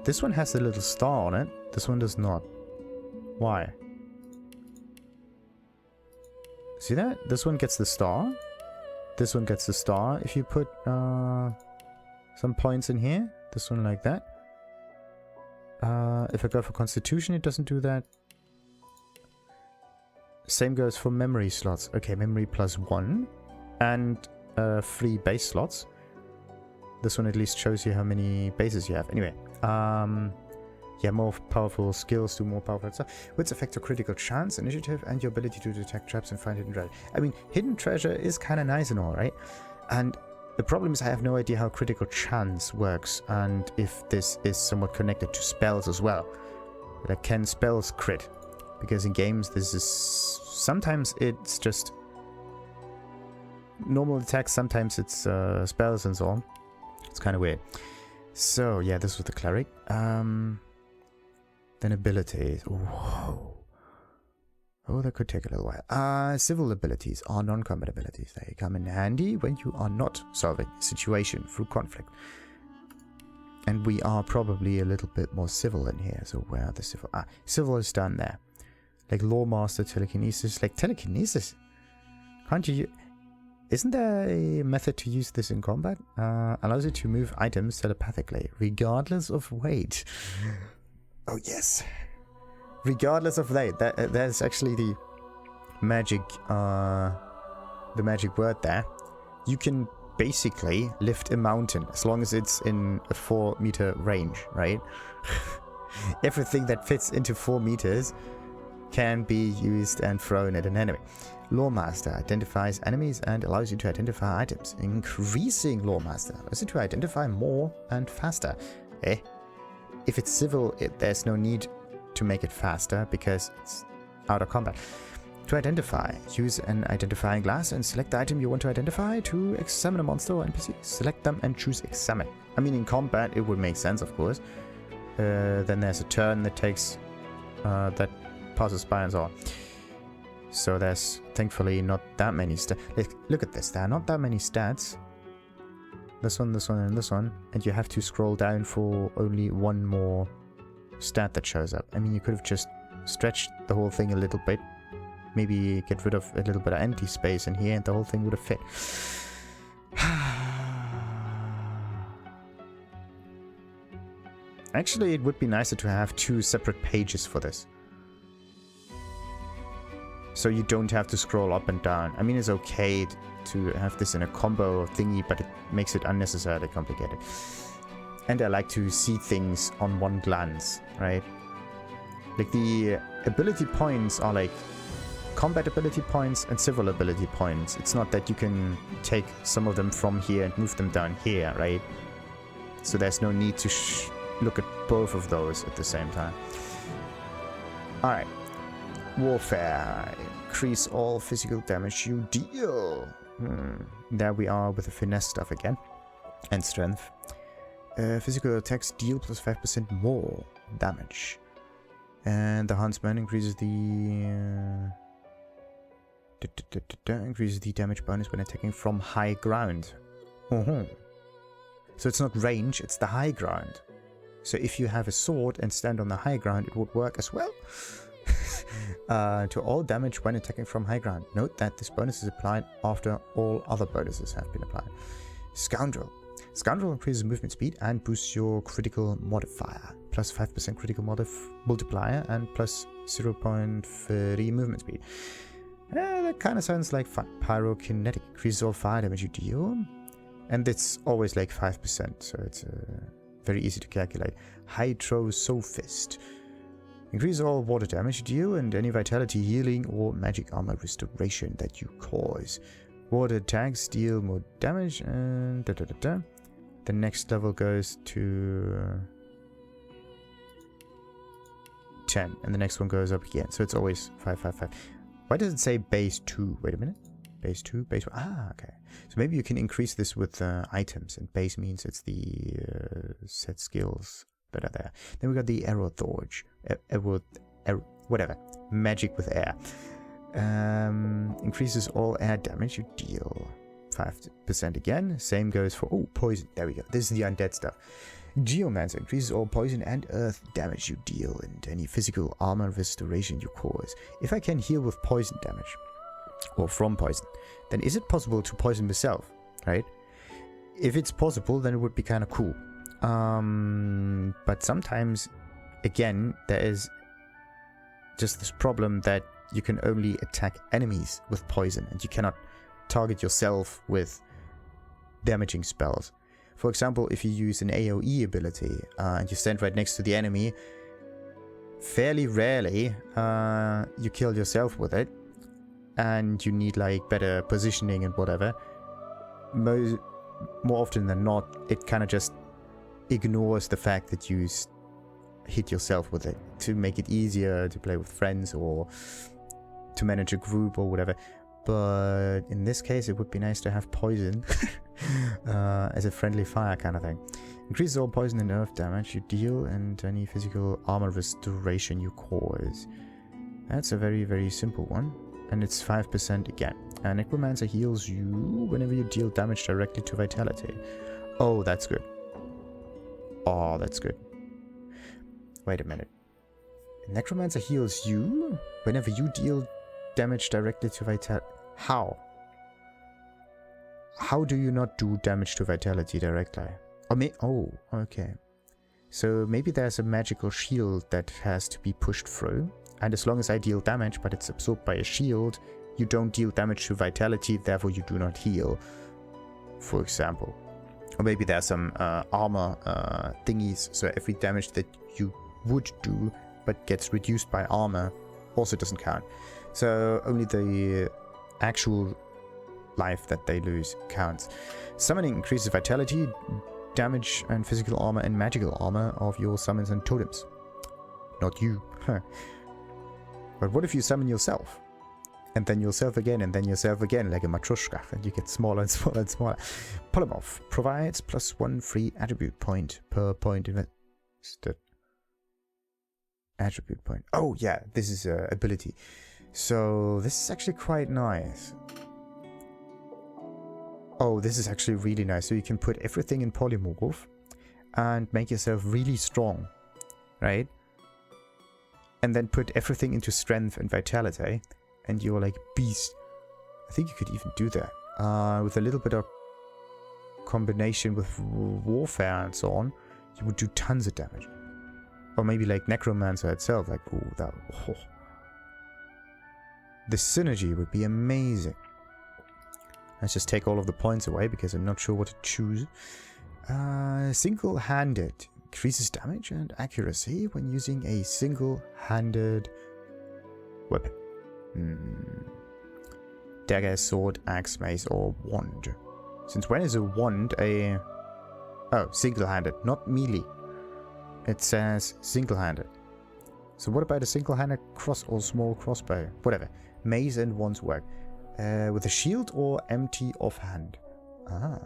Speaker 1: This one has a little star on it. This one does not. Why? See that? This one gets the star. This one gets the star. If you put some points in here, this one like that. If I go for Constitution, it doesn't do that. Same goes for memory slots. Okay, memory plus 1. And 3 base slots. This one at least shows you how many bases you have. Anyway, yeah, more powerful skills do more powerful stuff. Which affect your critical chance, initiative, and your ability to detect traps and find hidden treasure. I mean, hidden treasure is kind of nice and all, right? And the problem is I have no idea how critical chance works, and if this is somewhat connected to spells as well. Like, can spells crit? Because in games this is sometimes it's just normal attacks, sometimes it's spells and so on. It's kind of weird. So yeah, this was the cleric. Then abilities. Whoa. Oh, that could take a little while. Civil abilities are non-combat abilities. They come in handy when you are not solving a situation through conflict. And we are probably a little bit more civil in here. So where are the civil? Civil is down there. Like Lawmaster, telekinesis. Like telekinesis. Can't you... Isn't there a method to use this in combat? Allows you to move items telepathically, regardless of weight. Oh yes. Regardless of weight. That's actually the magic word there. You can basically lift a mountain as long as it's in a 4-meter range, right? Everything that fits into 4 meters can be used and thrown at an enemy. Lawmaster identifies enemies and allows you to identify items. Increasing Lawmaster allows you to identify more and faster. If it's civil, there's no need to make it faster because it's out of combat. To identify, use an identifying glass and select the item you want to identify to examine a monster or NPC. Select them and choose examine. I mean, in combat, it would make sense, of course. Then there's a turn that takes that passes by and so on. So there's thankfully not that many stats. Look at this, there are not that many stats. This one, and this one. And you have to scroll down for only one more stat that shows up. I mean, you could have just stretched the whole thing a little bit. Maybe get rid of a little bit of empty space in here and the whole thing would have fit. Actually, it would be nicer to have 2 separate pages for this. So you don't have to scroll up and down. I mean, it's okay to have this in a combo thingy, but it makes it unnecessarily complicated. And I like to see things on one glance, right? Like the ability points are like combat ability points and civil ability points. It's not that you can take some of them from here and move them down here, right? So there's no need to look at both of those at the same time. Alright. Warfare. Increase all physical damage you deal. There we are with the finesse stuff again. And strength. Physical attacks deal plus 5% more damage. And the Huntsman increases the... increases the damage bonus when attacking from high ground. So it's not range, it's the high ground. So if you have a sword and stand on the high ground, it would work as well. To all damage when attacking from high ground. Note that this bonus is applied after all other bonuses have been applied. Scoundrel. Scoundrel increases movement speed and boosts your critical modifier. Plus 5% critical multiplier and plus 0.3 movement speed. That kind of sounds like fun. Pyrokinetic. Increases all fire damage you deal. And it's always like 5%, so it's very easy to calculate. Hydrosophist. Increase all water damage you deal and any vitality healing or magic armor restoration that you cause. Water attacks deal more damage and The next level goes to 10 and the next one goes up again. So it's always 5, 5, 5. Why does it say base 2? Wait a minute. Base 2, base 1. Ah, okay. So maybe you can increase this with items, and base means it's the set skills that are there. Then we got the arrow torch. Whatever. Magic with air. Increases all air damage you deal. 5% again. Same goes for... Oh, poison. There we go. This is the undead stuff. Geomancer increases all poison and earth damage you deal and any physical armor restoration you cause. If I can heal with poison damage, or from poison, then is it possible to poison myself, right? If it's possible, then it would be kind of cool. But sometimes, again, there is just this problem that you can only attack enemies with poison and you cannot target yourself with damaging spells. For example, if you use an AoE ability and you stand right next to the enemy, fairly rarely you kill yourself with it, and you need like better positioning and whatever. More often than not, it kind of just ignores the fact that you hit yourself with it to make it easier to play with friends or to manage a group or whatever. But in this case, it would be nice to have poison as a friendly fire kind of thing. Increases all poison and earth damage you deal and any physical armor restoration you cause. That's a very, very simple one. And it's 5% again. Necromancer heals you whenever you deal damage directly to vitality. Oh, that's good. Oh, that's good. Wait a minute. Necromancer heals you whenever you deal damage directly to vitality. How? How do you not do damage to vitality directly? Oh, okay. So maybe there's a magical shield that has to be pushed through. And as long as I deal damage, but it's absorbed by a shield, you don't deal damage to vitality, therefore you do not heal, for example. Or maybe there's some armor thingies, so every damage that you would do but gets reduced by armor also doesn't count. So only the actual life that they lose counts. Summoning increases vitality, damage, and physical armor and magical armor of your summons and totems. Not you. But what if you summon yourself? And then yourself again, and then yourself again, like a matryoshka, and you get smaller and smaller and smaller. Polymorph provides +1 free attribute point per point invested. Attribute point. Oh yeah, this is an ability. So this is actually quite nice. Oh, this is actually really nice. So you can put everything in polymorph and make yourself really strong, right? And then put everything into strength and vitality, and you're like beast. I think you could even do that with a little bit of combination with warfare and so on. You would do tons of damage. Or maybe like Necromancer itself, like, ooh, that. Oh. The synergy would be amazing. Let's just take all of the points away because I'm not sure what to choose. Single-handed increases damage and accuracy when using a single-handed weapon. Dagger, sword, axe, mace, or wand. Since when is a wand a... Oh, single-handed, not melee. It says single-handed. So what about a single-handed cross or small crossbow? Whatever. Mace and wands work. With a shield or empty offhand? Ah.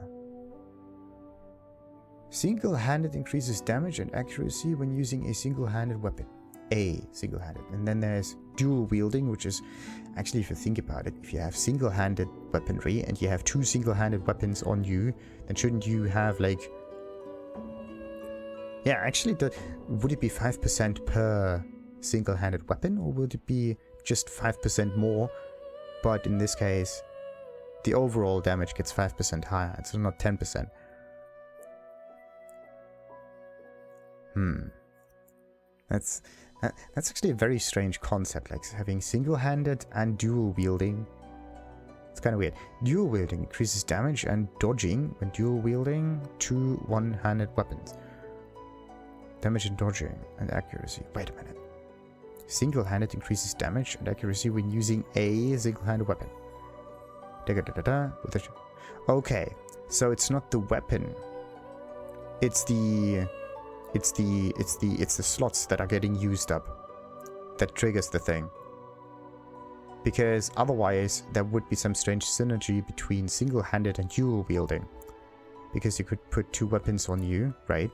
Speaker 1: Single-handed increases damage and accuracy when using a single-handed weapon. A single-handed. And then there's dual wielding, which is actually, if you think about it, if you have single-handed weaponry and you have two single-handed weapons on you, then shouldn't you have like... Yeah, actually, would it be 5% per single-handed weapon, or would it be just 5% more? But in this case, the overall damage gets 5% higher. It's not 10%. That's actually a very strange concept, like having single-handed and dual wielding. It's kind of weird. Dual wielding increases damage and dodging when dual wielding two one-handed weapons. Damage and dodging and accuracy. Wait a minute. Single-handed increases damage and accuracy when using a single-handed weapon. Okay, so it's not the weapon. It's the slots that are getting used up that triggers the thing. Because otherwise there would be some strange synergy between single-handed and dual wielding. Because you could put two weapons on you, right?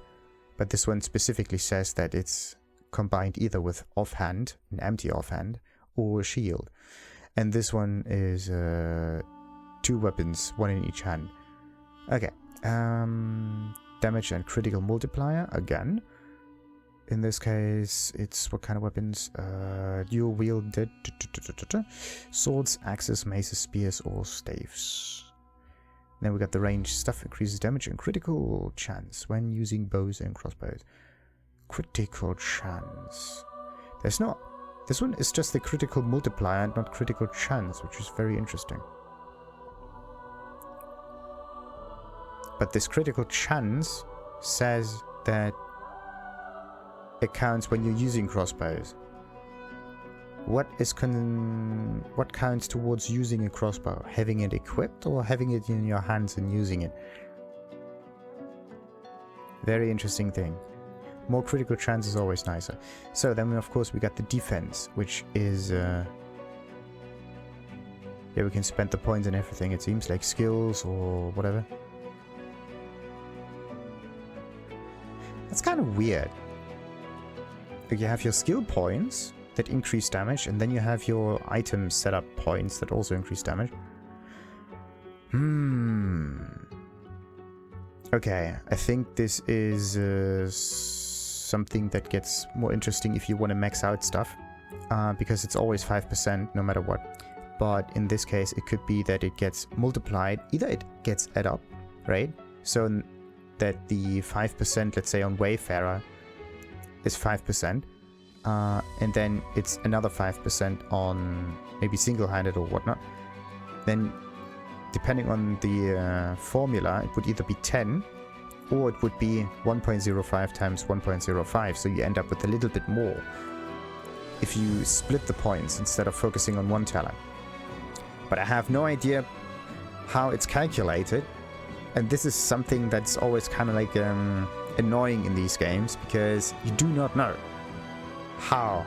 Speaker 1: But this one specifically says that it's combined either with offhand, an empty offhand, or a shield. And this one is two weapons, one in each hand. Okay. Damage and critical multiplier, again. In this case, it's what kind of weapons? Dual wielded swords, axes, maces, spears, or staves. Then we got the range stuff, increases damage and critical chance when using bows and crossbows. Critical chance. There's not... This one is just the critical multiplier and not critical chance, which is very interesting. But this critical chance says that it counts when you're using crossbows. What counts towards using a crossbow? Having it equipped or having it in your hands and using it? Very interesting thing. More critical chance is always nicer. So then of course we got the defense, which is Yeah, we can spend the points and everything, it seems, like skills or whatever. That's kind of weird. Like you have your skill points that increase damage, and then you have your item setup points that also increase damage. Okay, I think this is something that gets more interesting if you want to max out stuff. Because it's always 5% no matter what. But in this case, it could be that it gets multiplied. Either it gets add up, right? So that the 5%, let's say on Wayfarer, is 5. And then it's another 5% on maybe single-handed or whatnot. Then, depending on the formula, it would either be 10 or it would be 1.05 times 1.05. So you end up with a little bit more if you split the points instead of focusing on one talent. But I have no idea how it's calculated. And this is something that's always kind of like annoying in these games, because you do not know how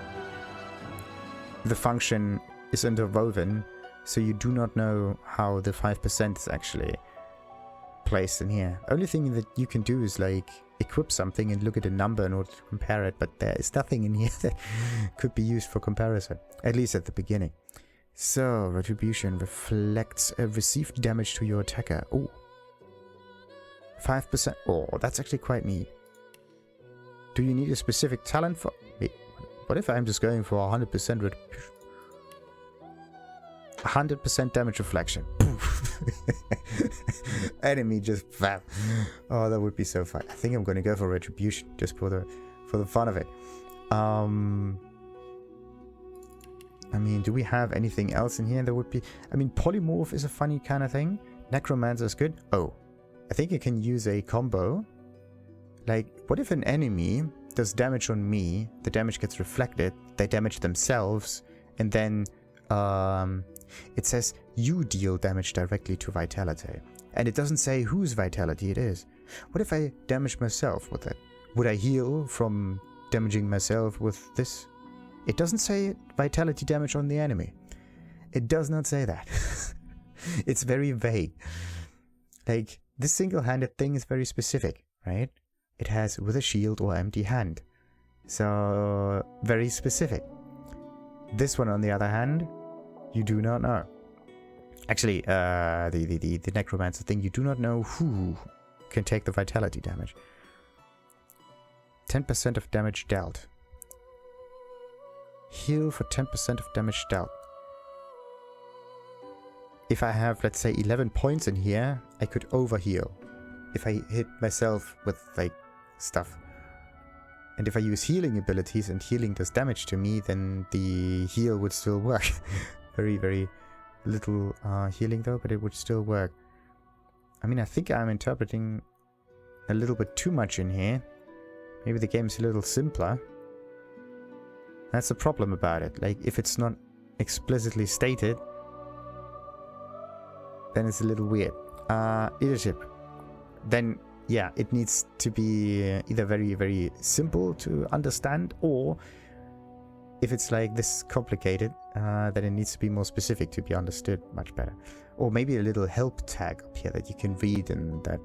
Speaker 1: the function is interwoven. So you do not know how the 5% is actually placed in here. Only thing that you can do is like equip something and look at a number in order to compare it, but there is nothing in here that could be used for comparison, at least at the beginning. So, Retribution reflects received damage to your attacker. Oh, 5%. Oh, that's actually quite neat. Do you need a specific talent for... Wait, what if I'm just going for 100% Retribution? 100% damage reflection. Enemy just... Oh, that would be so fun. I think I'm going to go for Retribution, just for the fun of it. I mean, do we have anything else in here that would be... I mean, Polymorph is a funny kind of thing. Necromancer is good. Oh, I think I can use a combo. Like, what if an enemy does damage on me, the damage gets reflected, they damage themselves, and then it says you deal damage directly to Vitality. And it doesn't say whose Vitality it is. What if I damage myself with it? Would I heal from damaging myself with this? It doesn't say Vitality damage on the enemy. It does not say that. It's very vague. Like, this single-handed thing is very specific, right? It has with a shield or empty hand. So, very specific. This one, on the other hand, you do not know. Actually, the Necromancer thing, you do not know who can take the Vitality damage. 10% of damage dealt. Heal for 10% of damage dealt. If I have, let's say, 11 points in here, I could overheal. If I hit myself with, like, stuff. And if I use healing abilities and healing does damage to me, then the heal would still work. Very, very little healing though, but it would still work. I mean, I think I'm interpreting a little bit too much in here. Maybe the game's a little simpler. That's the problem about it. Like, if it's not explicitly stated, then it's a little weird. Leadership. Then, yeah, it needs to be either very, very simple to understand, or if it's like this complicated, then it needs to be more specific to be understood much better. Or maybe a little help tag up here that you can read and that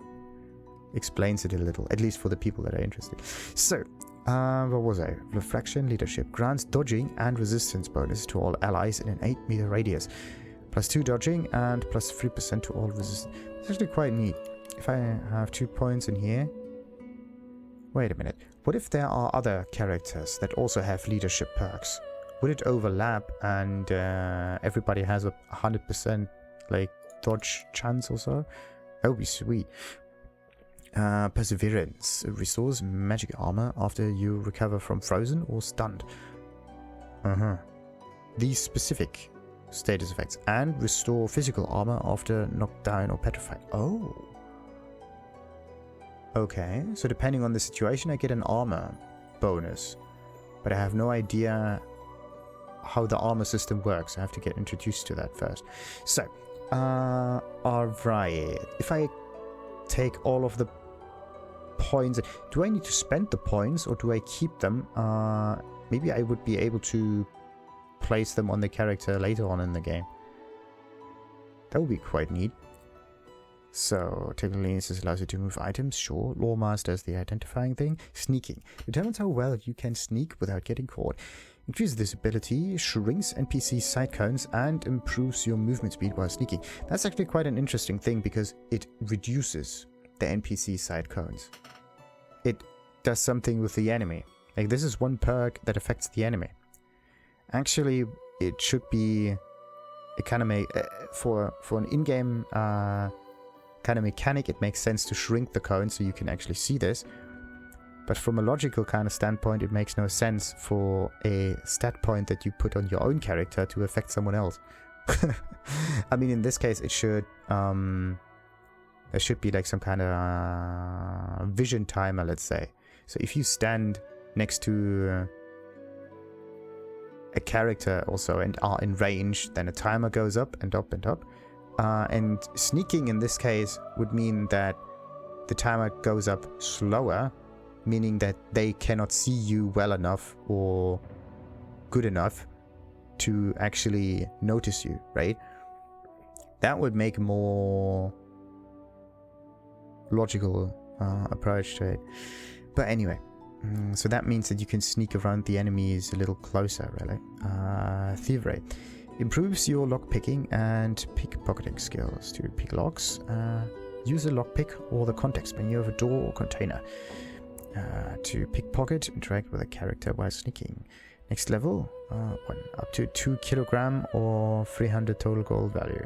Speaker 1: explains it a little, at least for the people that are interested. So, what was I? Reflection, leadership. Grants dodging and resistance bonus to all allies in an 8-meter radius. +2 dodging and +3% to all resistance. It's actually quite neat. If I have 2 points in here... Wait a minute. What if there are other characters that also have leadership perks? Would it overlap and everybody has a 100% like dodge chance or so? That would be sweet. Perseverance. Restores magic armor after you recover from frozen or stunned. These specific status effects. And restore physical armor after knocked down or petrified. Oh. Okay, so depending on the situation I get an armor bonus. But I have no idea how the armor system works. I have to get introduced to that first. So, alright. If I take all of the points, do I need to spend the points or do I keep them? Maybe I would be able to place them on the character later on in the game. That would be quite neat. So, telekinesis allows you to move items, sure. Lawmaster is the identifying thing. Sneaking. Determines how well you can sneak without getting caught. Increases this ability, shrinks NPC side counts, and improves your movement speed while sneaking. That's actually quite an interesting thing because it reduces the NPC side counts. It does something with the enemy. Like, this is one perk that affects the enemy. Actually, it should be a kind of for an in-game kind of mechanic, it makes sense to shrink the cone so you can actually see this. But from a logical kind of standpoint, it makes no sense for a stat point that you put on your own character to affect someone else. I mean, in this case, it should there should be like some kind of vision timer, let's say. So if you stand next to a character also and are in range, then a timer goes up and up and up. And sneaking in this case would mean that the timer goes up slower, meaning that they cannot see you well enough or good enough to actually notice you, right? That would make a more logical approach to it. But anyway, so that means that you can sneak around the enemies a little closer, really. Thievery. Improves your lockpicking and pickpocketing skills. To pick locks, use a lockpick or the context menu of a door or container. To pickpocket, interact with a character while sneaking. Next level, up to 2 kilogram or 300 total gold value.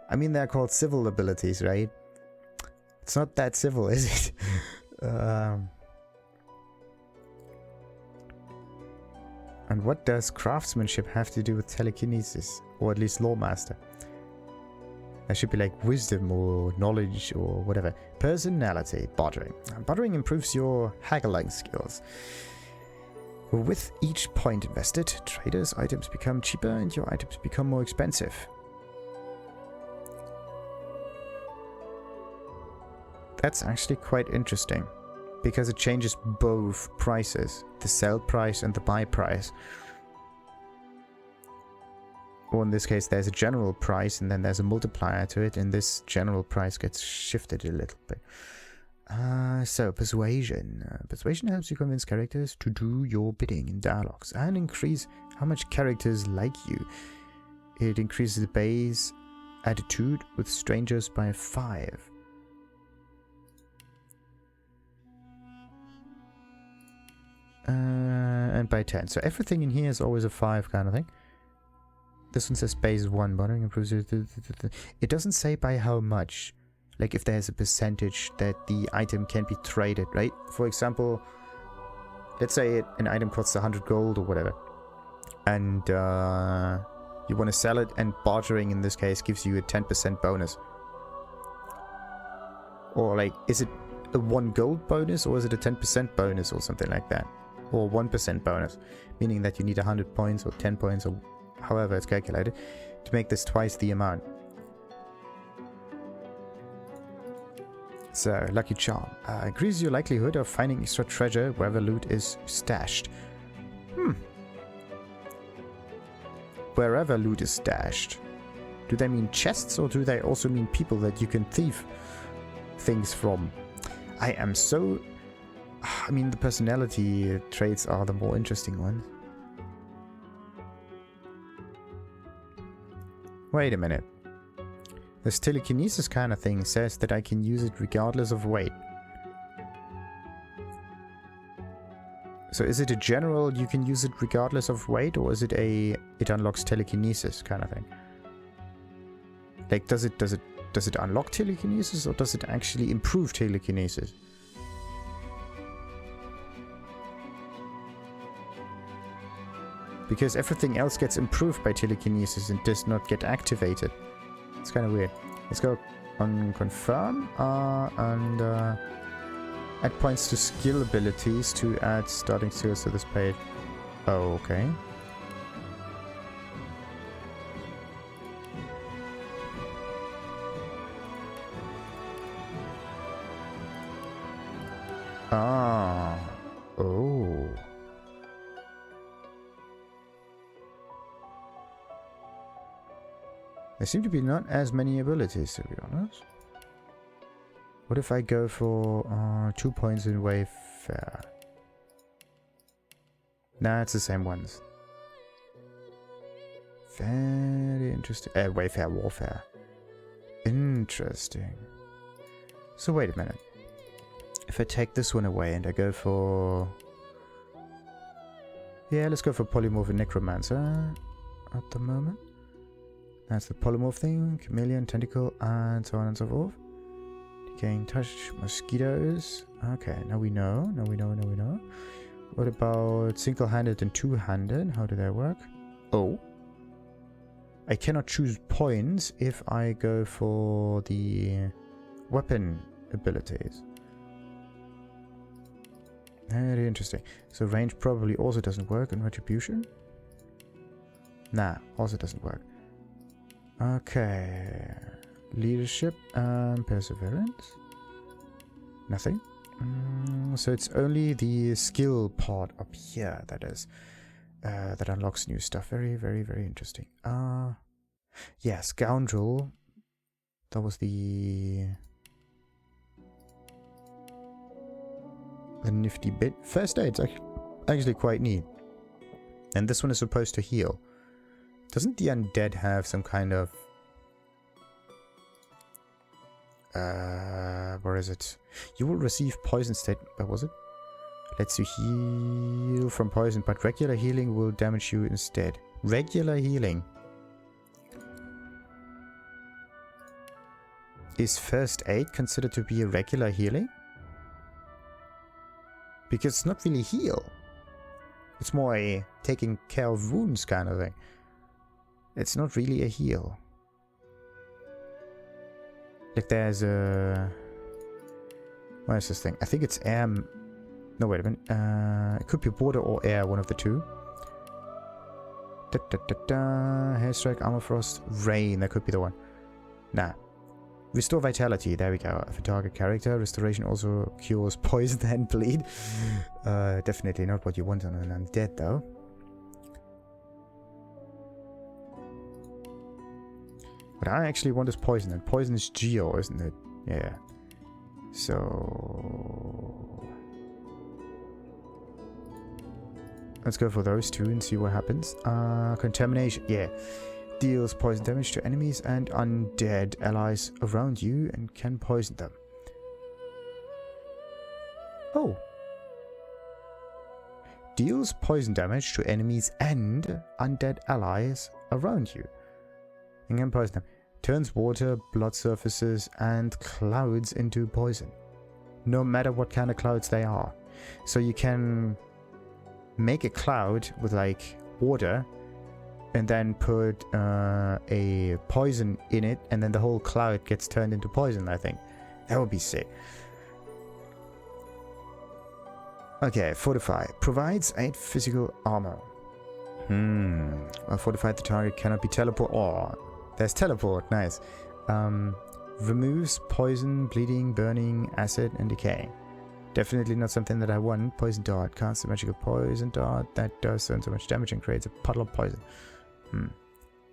Speaker 1: I mean, they're called civil abilities, right? It's not that civil, is it? And what does craftsmanship have to do with telekinesis? Or at least Lawmaster? That should be like wisdom or knowledge or whatever. Personality, bartering. Bartering improves your haggling skills. With each point invested, traders' items become cheaper and your items become more expensive. That's actually quite interesting, because it changes both prices, the sell price and the buy price. Or in this case, there's a general price and then there's a multiplier to it, and this general price gets shifted a little bit. So, persuasion. Persuasion helps you convince characters to do your bidding in dialogues and increase how much characters like you. It increases the base attitude with strangers by 5. And by 10. So everything in here is always a 5 kind of thing. This one says base 1. Bartering improves it. It doesn't say by how much. Like if there's a percentage that the item can be traded, right? For example, let's say an item costs 100 gold or whatever. And you want to sell it, and bartering in this case gives you a 10% bonus. Or like, is it a 1 gold bonus or is it a 10% bonus or something like that? Or 1% bonus, meaning that you need 100 points or 10 points or however it's calculated to make this twice the amount. So, lucky charm. Increases your likelihood of finding extra treasure wherever loot is stashed. Wherever loot is stashed. Do they mean chests or do they also mean people that you can thieve things from? I am so... I mean, the personality traits are the more interesting ones. Wait a minute. This telekinesis kind of thing says that I can use it regardless of weight. So is it a general you can use it regardless of weight, or is it a it unlocks telekinesis kind of thing? Like does it unlock telekinesis, or does it actually improve telekinesis? Because everything else gets improved by telekinesis and does not get activated. It's kind of weird. Let's go on confirm and add points to skill abilities to add starting skills to this page. Oh, okay. Ah. Oh. There seem to be not as many abilities, to be honest. What if I go for 2 points in Wayfare? Nah, it's the same ones. Very interesting. Wayfare Warfare. Interesting. So wait a minute. If I take this one away and I go for... Yeah, let's go for Polymorph and Necromancer at the moment. That's the Polymorph thing, Chameleon, Tentacle, and so on and so forth. Decaying Touch, Mosquitoes. Okay, now we know. Now we know. What about single-handed and two-handed? How do they work? Oh. I cannot choose points if I go for the weapon abilities. Very interesting. So range probably also doesn't work in Retribution? Nah, also doesn't work. Okay. Leadership and Perseverance? Nothing. So it's only the skill part up here that is that unlocks new stuff. Very, very, very interesting. Yeah, Scoundrel. That was the nifty bit. First aid's actually quite neat. And this one is supposed to heal. Doesn't the Undead have some kind of... where is it? You will receive poison state... Where was it? Lets you heal from poison, but regular healing will damage you instead. Regular healing. Is first aid considered to be a regular healing? Because it's not really heal. It's more a taking care of wounds kind of thing. It's not really a heal. Like there's a... What is this thing? I think it's air... No, wait a minute. It could be water or air, one of the two. Hairstrike, Armor Frost, Rain. That could be the one. Nah. Restore Vitality. There we go. For target character. Restoration also cures poison and bleed. Definitely not what you want on an undead, though. What I actually want is poison. And poison is Geo, isn't it? Yeah. So... Let's go for those two and see what happens. Contamination, yeah. Deals poison damage to enemies and undead allies around you and can poison them. Oh. Deals poison damage to enemies and undead allies around you. And can poison them. Turns water, blood surfaces, and clouds into poison. No matter what kind of clouds they are. So you can... make a cloud with like water and then put a poison in it and then the whole cloud gets turned into poison. I think that would be sick. Okay, Fortify provides 8 physical armor. Well, Fortify the target cannot be teleport. Oh, there's teleport. Nice. Removes poison, bleeding, burning, acid, and decay. Definitely not something that I want. Poison Dart. Casts a magical poison dart that does so much damage and creates a puddle of poison.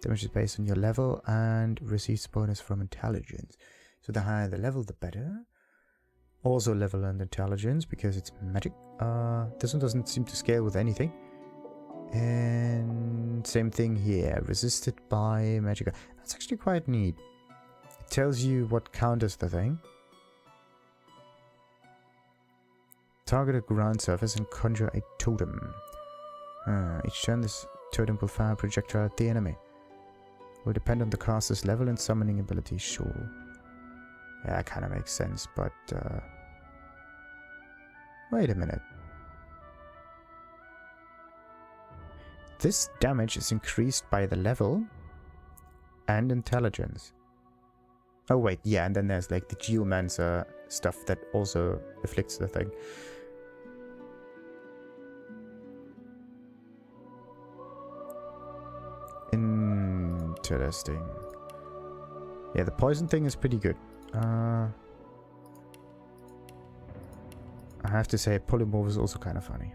Speaker 1: Damage is based on your level and receives bonus from intelligence. So the higher the level, the better. Also level and intelligence because it's magic. This one doesn't seem to scale with anything. And same thing here. Resisted by magic. That's actually quite neat. It tells you what counters the thing. Target a ground surface and conjure a totem. Each turn this totem will fire a projectile at the enemy. Will depend on the caster's level and summoning ability, sure. Yeah, that kind of makes sense, but... Wait a minute. This damage is increased by the level and intelligence. Oh wait, yeah, and then there's like the Geomancer stuff that also afflicts the thing. Interesting. Yeah, the poison thing is pretty good. I have to say, Polymorph is also kind of funny.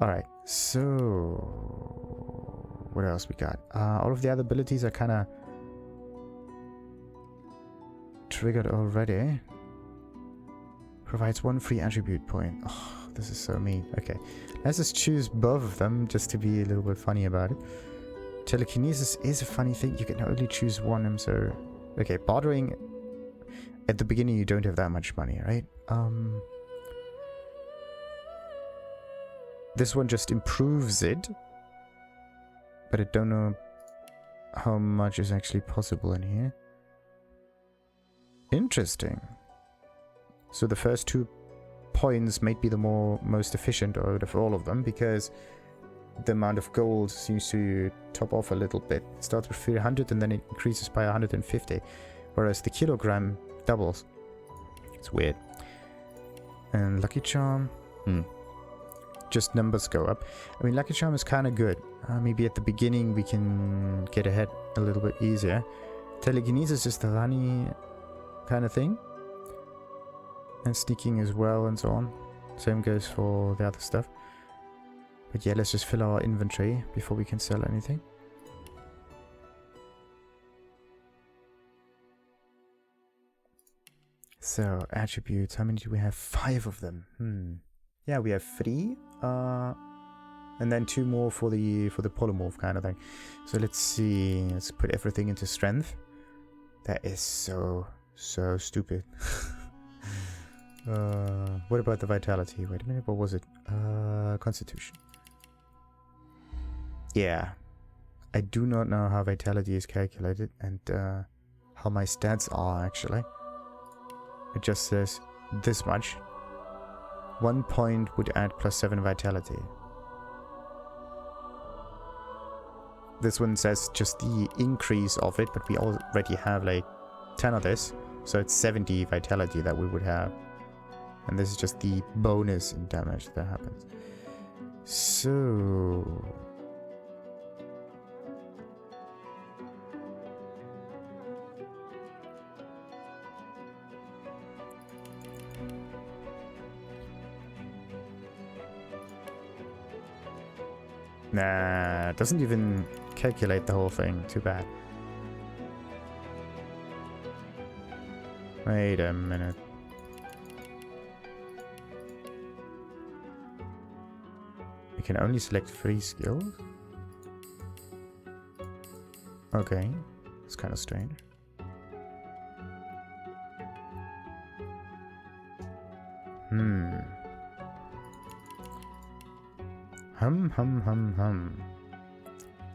Speaker 1: Alright, so... what else we got? All of the other abilities are kind of triggered already. Provides 1 free attribute point. Oh, this is so mean. Okay, let's just choose both of them just to be a little bit funny about it. Telekinesis is a funny thing. You can only choose one, so... Okay, bartering... At the beginning you don't have that much money, right? This one just improves it. But I don't know how much is actually possible in here. Interesting. So the first 2 points might be the most efficient out of all of them, because the amount of gold seems to top off a little bit. It starts with 300 and then it increases by 150, whereas the kilogram doubles. It's weird. And Lucky Charm, just numbers go up. I mean, Lucky Charm is kind of good. Maybe at the beginning we can get ahead a little bit easier. Telekinesis is the runny kind of thing. And sneaking as well and so on. Same goes for the other stuff. But yeah, let's just fill our inventory before we can sell anything. So, attributes. How many do we have? 5 of them. Yeah, we have 3. And then 2 more for the polymorph kind of thing. So let's see. Let's put everything into strength. That is so stupid. What about the vitality? Wait a minute, what was it? Constitution. Yeah. I do not know how vitality is calculated and how my stats are actually. It just says this much. 1 point would add +7 vitality. This one says just the increase of it, but we already have like 10 of this. So it's 70 vitality that we would have. And this is just the bonus in damage that happens. So... Nah, it doesn't even calculate the whole thing. Too bad. Wait a minute. We can only select 3 skills? Okay. It's kind of strange.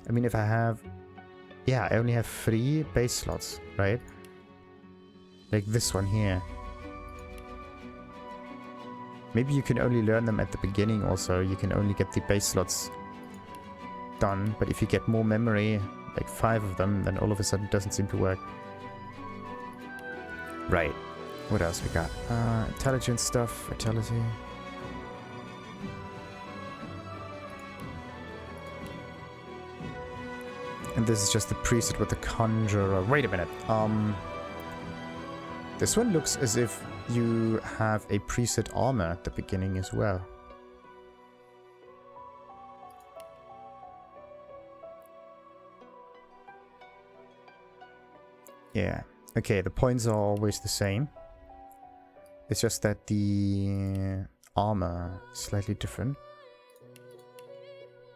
Speaker 1: I mean, if I have... Yeah, I only have 3 base slots, right? Like this one here. Maybe you can only learn them at the beginning also. You can only get the base slots done. But if you get more memory, like 5 of them, then all of a sudden it doesn't seem to work. Right. What else we got? Intelligence stuff, vitality. And this is just the preset with the conjurer. Wait a minute. This one looks as if you have a preset armor at the beginning as well. Yeah. Okay, the points are always the same. It's just that the armor is slightly different.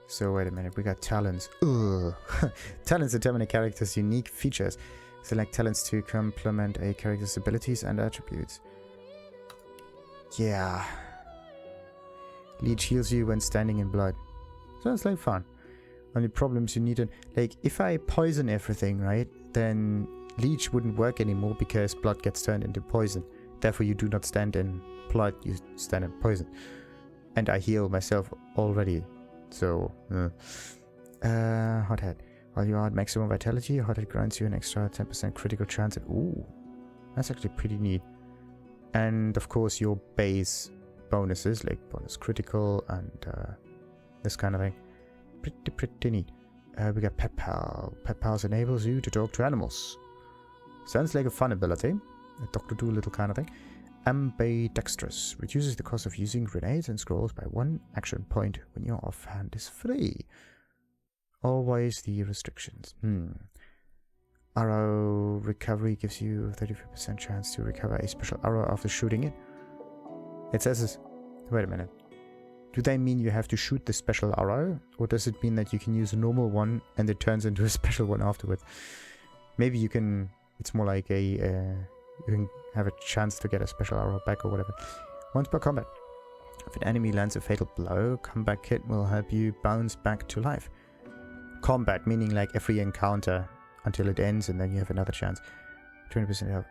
Speaker 1: So wait a minute, we got talents. Ugh. Talents determine a character's unique features. Select talents to complement a character's abilities and attributes. Yeah. Leech heals you when standing in blood. Sounds like fun. Only problems you need to... Like, if I poison everything, right? Then Leech wouldn't work anymore because blood gets turned into poison. Therefore, you do not stand in blood, you stand in poison. And I heal myself already. So, Hothead. While you are at maximum vitality, Hothead grants you an extra 10% critical chance. Ooh, that's actually pretty neat. And of course, your base bonuses, like bonus critical and this kind of thing. Pretty neat. We got Pet Pal. Pet Pals enables you to talk to animals. Sounds like a fun ability. A Dr. Dolittle kind of thing. Ambidextrous. Reduces the cost of using grenades and scrolls by 1 action point when your offhand is free. always the restrictions. Arrow recovery gives you a 35% chance to recover a special arrow after shooting it. It says this. Wait a minute. Do they mean you have to shoot the special arrow? Or does it mean that you can use a normal one and it turns into a special one afterwards? Maybe you can... It's more like a... you can have a chance to get a special arrow back or whatever. Once per combat. If an enemy lands a fatal blow, comeback kit will help you bounce back to life. Combat, meaning like every encounter until it ends and then you have another chance. 20% health.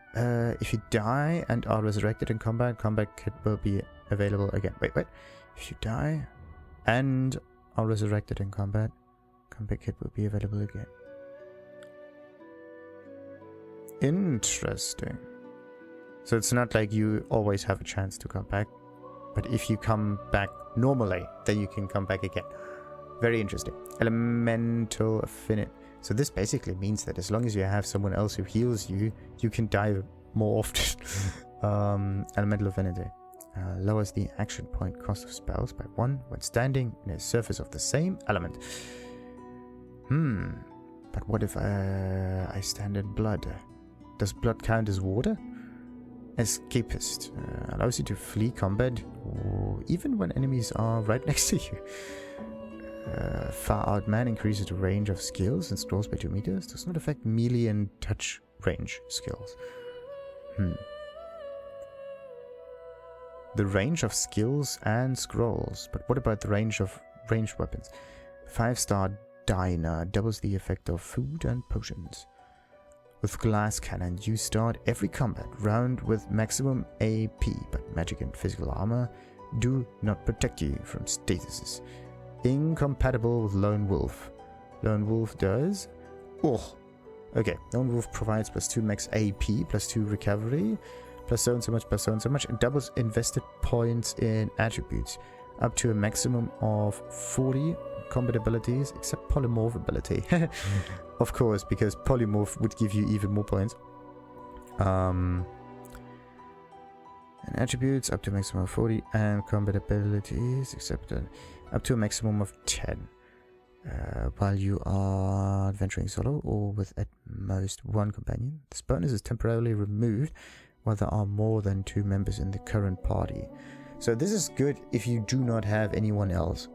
Speaker 1: If you die and are resurrected in combat, combat kit will be available again. Wait. If you die and are resurrected in combat, combat kit will be available again. Interesting. So it's not like you always have a chance to come back, but if you come back normally, then you can come back again. Very interesting. Elemental affinity. So this basically means that as long as you have someone else who heals you, you can die more often. Elemental affinity. Lowers the action point cost of spells by 1 when standing in a surface of the same element. But what if I stand in blood? Does blood count as water? Escapist. Allows you to flee combat or even when enemies are right next to you. Far Out Man increases the range of skills and scrolls by 2 meters. Does not affect melee and touch range skills. The range of skills and scrolls. But what about the range of ranged weapons? 5-star Diner doubles the effect of food and potions. With Glass Cannon, you start every combat round with maximum AP, but magic and physical armor do not protect you from statuses. Incompatible with Lone Wolf. Lone Wolf does... Oh! Okay, Lone Wolf provides +2 max AP, +2 recovery, plus so and so much, and doubles invested points in attributes, up to a maximum of 40 combat abilities, except polymorph ability. Of course, because polymorph would give you even more points. And attributes up to a maximum of 40, and combat abilities, except up to a maximum of 10. While you are adventuring solo or with at most 1 companion, this bonus is temporarily removed while there are more than 2 members in the current party. So this is good if you do not have anyone else.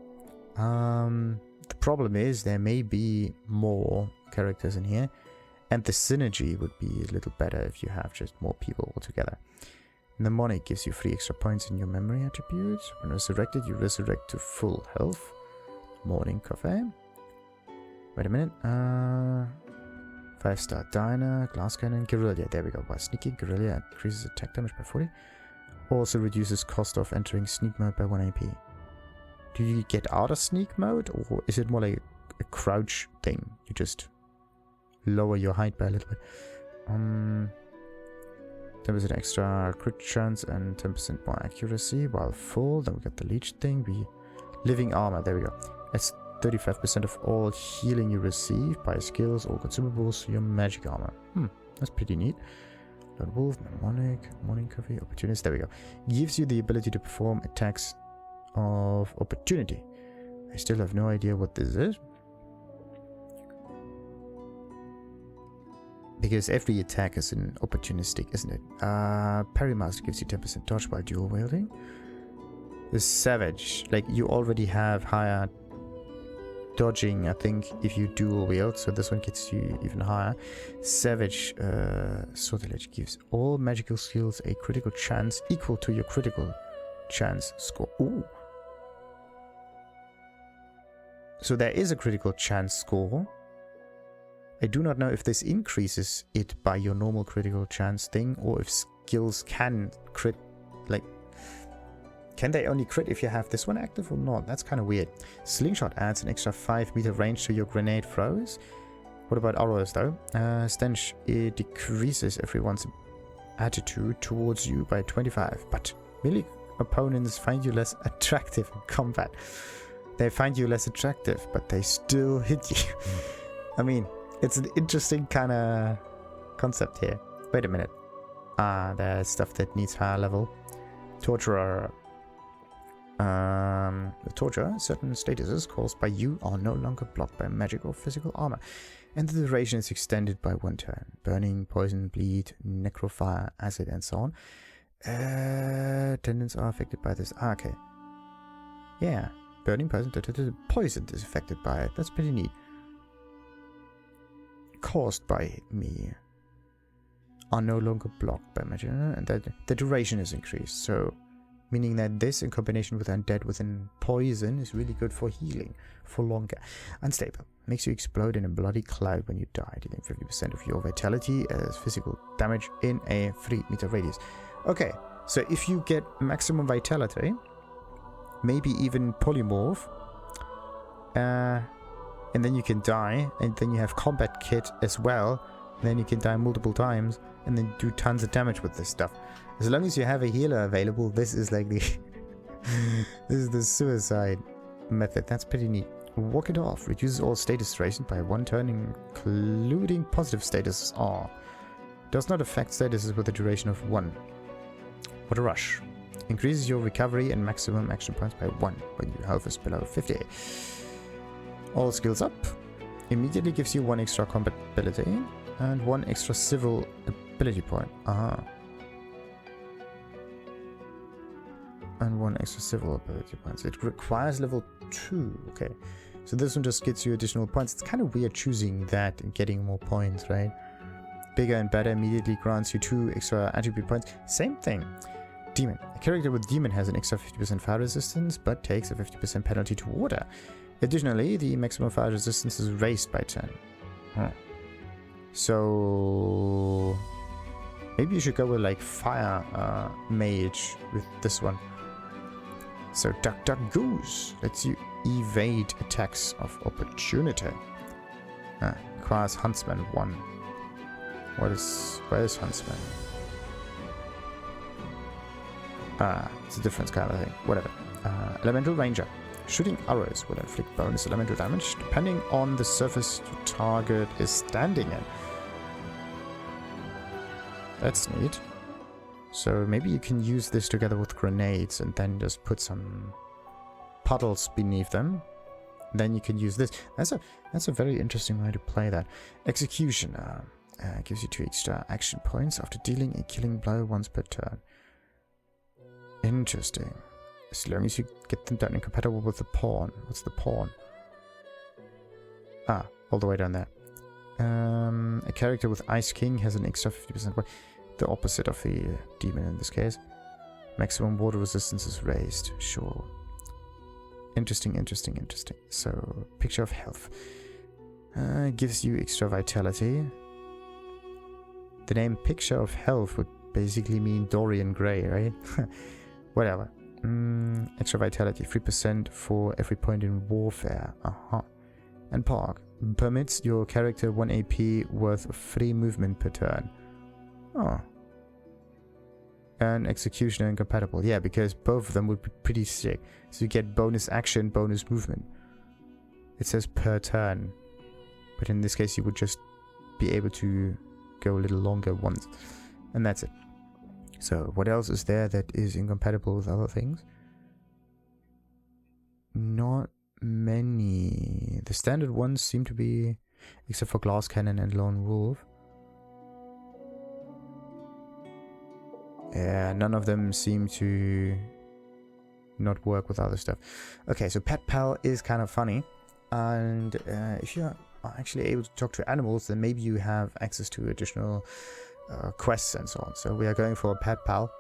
Speaker 1: The problem is there may be more characters in here, and the synergy would be a little better if you have just more people altogether. Mnemonic gives you 3 extra points in your memory attributes. When resurrected, you resurrect to full health. Morning coffee. Wait a minute. 5-star Diner, Glass Cannon, Guerrilla. There we go. By sneaking, Guerrilla increases attack damage by 40. Also reduces cost of entering sneak mode by 1 AP. Do you get out of sneak mode, or is it more like a crouch thing? You just lower your height by a little bit. 10% extra crit chance and 10% more accuracy while full. Then we got the leech thing. Living armor. There we go. It's 35% of all healing you receive by skills or consumables to your magic armor. That's pretty neat. Lone Wolf, Mnemonic, Morning Coffee, Opportunist. There we go. Gives you the ability to perform attacks of opportunity. I still have no idea what this is. Because every attack is an opportunistic, isn't it? Parry Master gives you 10% dodge while dual wielding. The Savage, like you already have higher dodging, I think, if you dual wield, so this one gets you even higher. Savage Sortilege gives all magical skills a critical chance equal to your critical chance score. Ooh. So there is a critical chance score. I do not know if this increases it by your normal critical chance thing, or if skills can crit, like, can they only crit if you have this one active or not? That's kind of weird. Slingshot adds an extra 5-meter range to your grenade throws. What about arrows though? Stench, it decreases everyone's attitude towards you by 25, but melee opponents find you less attractive in combat. They find you less attractive, but they still hit you. I mean, it's an interesting kind of concept here. Wait a minute. There's stuff that needs higher level. Torturer. The torture, certain statuses caused by you are no longer blocked by magic or physical armor, and the duration is extended by 1 turn. Burning, poison, bleed, necrofire, acid, and so on. Tendons are affected by this. Ah, okay. Yeah, burning, poison, poison is affected by it. That's pretty neat. Caused by me are no longer blocked by magic, and that the duration is increased. So, meaning that this, in combination with undead within poison, is really good for healing for longer. Unstable makes you explode in a bloody cloud when you die, dealing 50% of your vitality as physical damage in a 3-meter radius. Okay, so if you get maximum vitality, maybe even polymorph, and then you can die, and then you have combat kit as well, then you can die multiple times, and then do tons of damage with this stuff. As long as you have a healer available, this is like the this is the suicide method. That's pretty neat. Walk it off. Reduces all status rations by 1 turn, including positive statuses are. Does not affect statuses with a duration of 1. What a rush. Increases your recovery and maximum action points by 1 when your health is below 50. All skills up. Immediately gives you 1 extra combat ability and 1 extra civil ability point. Aha. And 1 extra civil ability points. It requires level 2. Okay. So this one just gets you additional points. It's kind of weird choosing that and getting more points, right? Bigger and better immediately grants you 2 extra attribute points. Same thing. Demon. A character with Demon has an extra 50% fire resistance, but takes a 50% penalty to water. Additionally, the maximum fire resistance is raised by 10. Huh. So maybe you should go with like fire mage with this one. So Duck Duck Goose lets you evade attacks of opportunity. Requires Huntsman 1. Where is Huntsman? It's a different kind of thing. Whatever. Elemental Ranger. Shooting arrows will inflict bonus elemental damage depending on the surface your target is standing in. That's neat. So maybe you can use this together with grenades and then just put some puddles beneath them. Then you can use this. That's a very interesting way to play that. Executioner gives you 2 extra action points after dealing a killing blow once per turn. Interesting. As long as you get them done incompatible with the pawn. What's the pawn? Ah, all the way down there. A character with Ice King has an extra 50%. The opposite of the demon in this case. Maximum water resistance is raised. Sure. Interesting, interesting, interesting. So, picture of health. Gives you extra vitality. The name Picture of Health would basically mean Dorian Gray, right? Whatever. Extra vitality, 3% for every point in warfare. And Park. Permits your character 1 AP worth of 3 movement per turn. Oh. And Executioner incompatible. Yeah, because both of them would be pretty sick. So you get bonus action, bonus movement. It says per turn. But in this case you would just be able to go a little longer once. And that's it. So, what else is there that is incompatible with other things? Not many. The standard ones seem to be, except for Glass Cannon and Lone Wolf. Yeah, none of them seem to not work with other stuff. Okay, so Pet Pal is kind of funny. And if you're actually able to talk to animals, then maybe you have access to additional quests and so on. So we are going for a Pet Pal,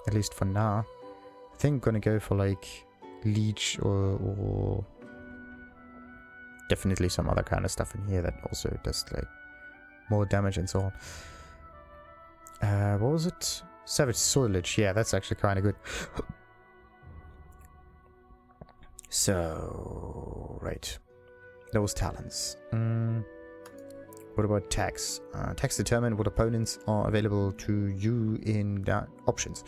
Speaker 1: at least for now. I think I'm gonna go for like Leech or definitely some other kind of stuff in here that also does like more damage and so on. What was it? Savage Soilage. Yeah, that's actually kind of good. So, right. Those talents. What about tags? Tags determine what opponents are available to you in options.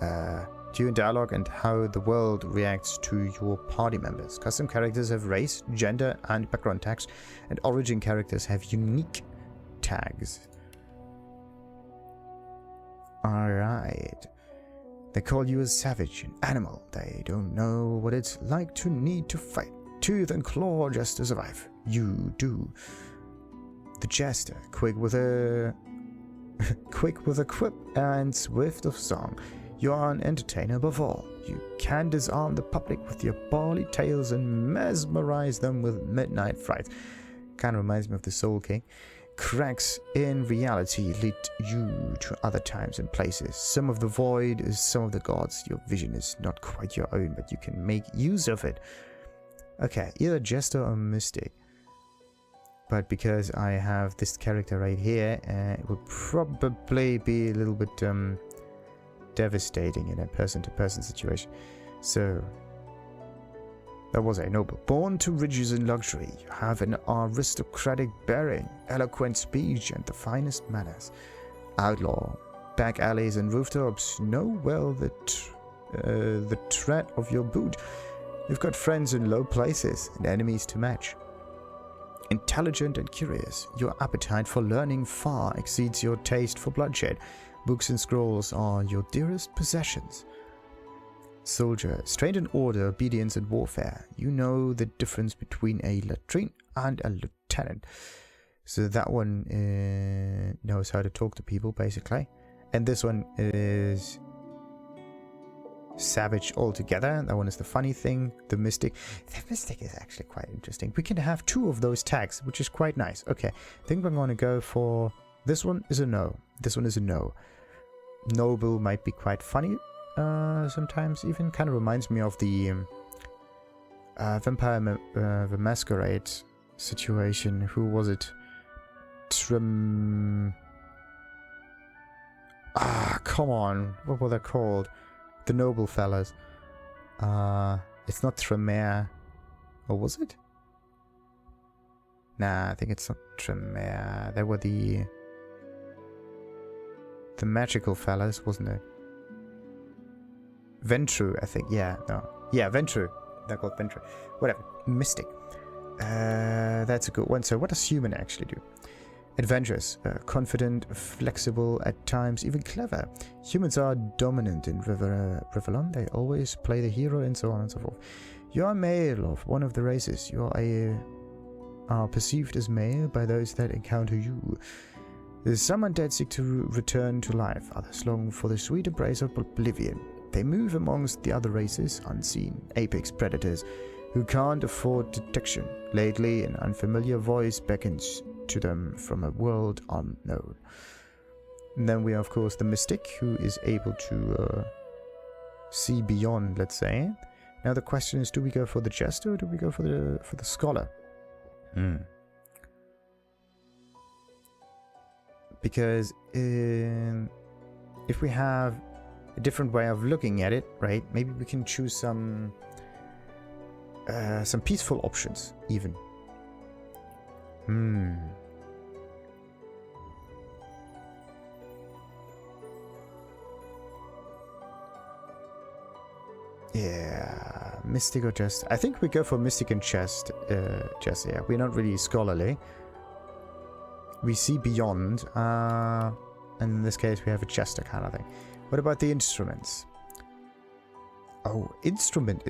Speaker 1: To you in dialogue and how the world reacts to your party members. Custom characters have race, gender, and background tags, and origin characters have unique tags. Alright. They call you a savage, an animal. They don't know what it's like to need to fight tooth and claw just to survive. You do. The jester, quick with a quip and swift of song. You are an entertainer above all. You can disarm the public with your bally tales and mesmerize them with midnight frights. Kind of reminds me of the Soul King. Cracks in reality lead you to other times and places. Some of the void is some of the gods. Your vision is not quite your own, but you can make use of it. Okay, either jester or mystic. But because I have this character right here, it would probably be a little bit devastating in a person-to-person situation. So, there was a noble. Born to riches and luxury, you have an aristocratic bearing, eloquent speech, and the finest manners. Outlaw, back alleys and rooftops know well the tread of your boot. You've got friends in low places and enemies to match. Intelligent and curious, your appetite for learning far exceeds your taste for bloodshed. Books and scrolls are your dearest possessions. Soldier, trained in order, obedience, and warfare. You know the difference between a latrine and a lieutenant. So that one knows how to talk to people, basically. And this one is savage altogether. That one is the funny thing. The mystic. The mystic is actually quite interesting. We can have 2 of those tags, which is quite nice. Okay, I think we're going to go for... This one is a no. This one is a no. Noble might be quite funny. Sometimes even kind of reminds me of the Vampire the Masquerade situation. Who was it? Come on, what were they called? The noble fellas. It's not Tremere. Or was it? Nah, I think it's not Tremere. They were the magical fellas, wasn't it? Ventru, I think. Yeah, no. Yeah, Ventru. They're called Ventru. Whatever. Mystic. That's a good one. So what does human actually do? Adventurous, confident, flexible, at times even clever. Humans are dominant in Rivellon. They always play the hero and so on and so forth. You are male of one of the races. You are perceived as male by those that encounter you. Some undead seek to return to life. Others long for the sweet embrace of oblivion. They move amongst the other races, unseen, apex predators, who can't afford detection. Lately, an unfamiliar voice beckons to them from a world unknown. And then we are, of course, the mystic, who is able to see beyond, let's say. Now the question is, do we go for the jester or do we go for the scholar? Because if we have a different way of looking at it, right? Maybe we can choose some peaceful options, even. Yeah, mystic or chest. I think we go for mystic and chest. Yeah, we're not really scholarly. We see beyond, and in this case, we have a chester kind of thing. What about the instruments? Oh, instrument,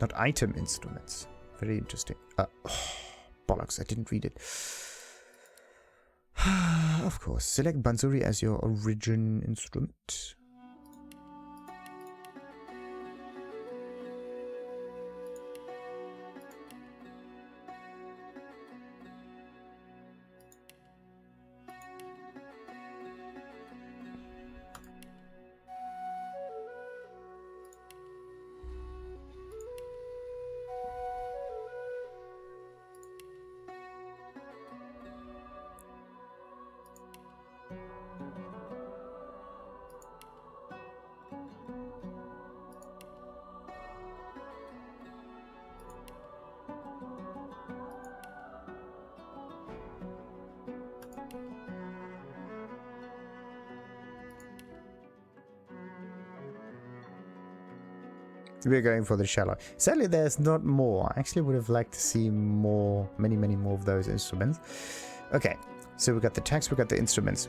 Speaker 1: not item instruments. Very interesting. Bollocks, I didn't read it. Of course, select Bansuri as your origin instrument. We're going for the shallow. Sadly, there's not more. I actually would have liked to see more, many more of those instruments. Okay, so we got the text, we got the instruments,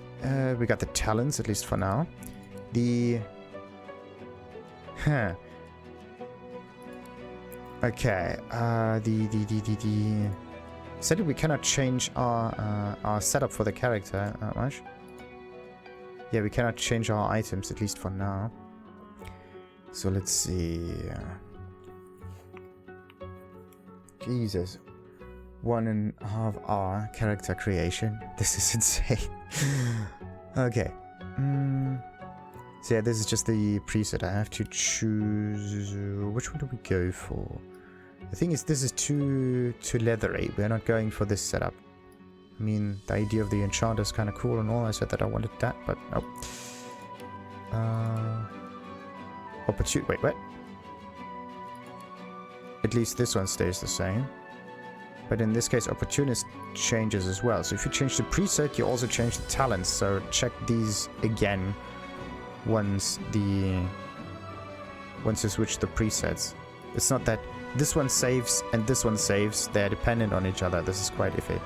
Speaker 1: we got the talents, at least for now. The Huh. Okay. The said we cannot change our setup for the character that much. Yeah, we cannot change our items, at least for now. So let's see. Jesus. 1.5 hour character creation. This is insane. Okay. So yeah, this is just the preset. I have to choose... Which one do we go for? The thing is, this is too leathery. We're not going for this setup. I mean, the idea of the enchanter is kind of cool and all. I said that I wanted that, but no. Wait, what? At least this one stays the same. But in this case, opportunist changes as well. So if you change the preset, you also change the talents. So check these again once you switch the presets. It's not that this one saves and this one saves. They're dependent on each other. This is quite iffy.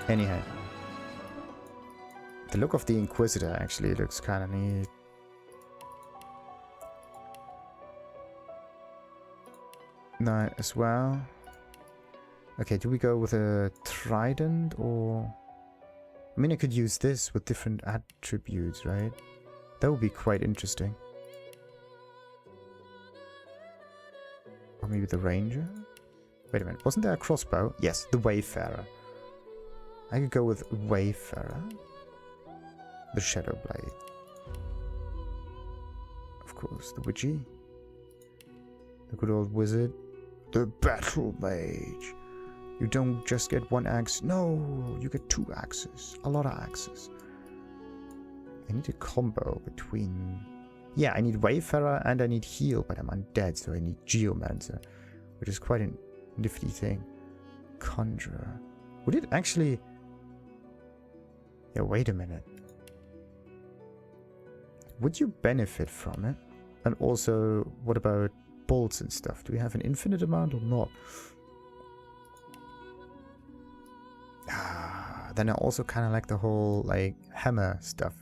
Speaker 1: Anyhow. The look of the Inquisitor actually looks kind of neat. Knight as well. Okay, do we go with a trident or... I mean, I could use this with different attributes, right? That would be quite interesting. Or maybe the ranger? Wait a minute, wasn't there a crossbow? Yes, the wayfarer. I could go with wayfarer. The shadow blade. Of course, the witchy. The good old wizard. The battle mage. You don't just get one axe. No, you get 2 axes. A lot of axes. I need a combo between... Yeah, I need Wayfarer and I need Heal, but I'm undead, so I need Geomancer. Which is quite a nifty thing. Conjurer. Would it actually... Yeah, wait a minute. Would you benefit from it? And also, what about bolts and stuff? Do we have an infinite amount or not? Then I also kind of like the whole, like, hammer stuff.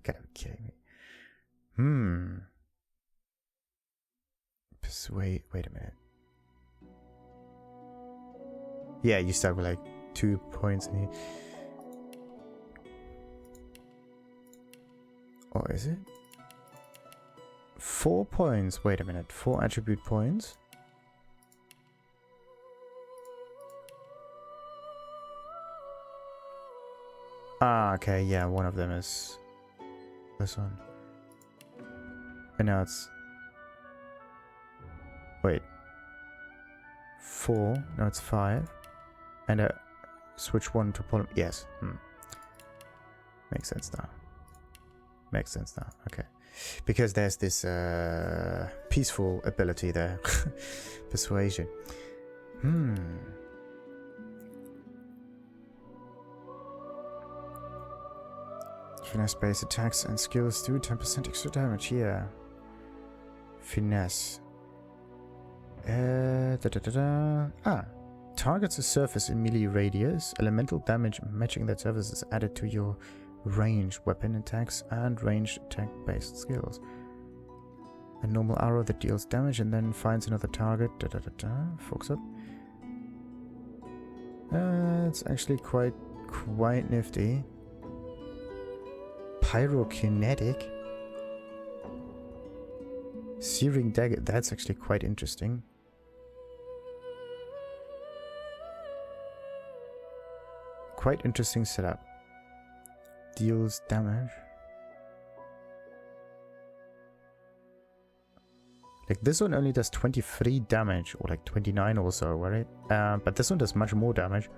Speaker 1: Gotta be kidding me. Persuade. Wait a minute. Yeah, you start with, like, 2 points in here. Or is it? 4 points. Wait a minute. 4 attribute points. Ah, okay, yeah, one of them is this one. And now it's... Wait. 4, now it's 5. And switch 1 to polymer. Yes. Makes sense now. Makes sense now, okay. Because there's this peaceful ability there. Persuasion. Finesse-based attacks and skills do 10% extra damage, yeah. Finesse. Targets a surface in melee radius. Elemental damage matching that surface is added to your ranged weapon attacks and ranged attack-based skills. A normal arrow that deals damage and then finds another target. Fox up. It's actually quite nifty. Pyrokinetic. Searing dagger. That's actually quite interesting. Quite interesting setup. Deals damage. Like this one only does 23 damage, or like 29 or so, right? But this one does much more damage.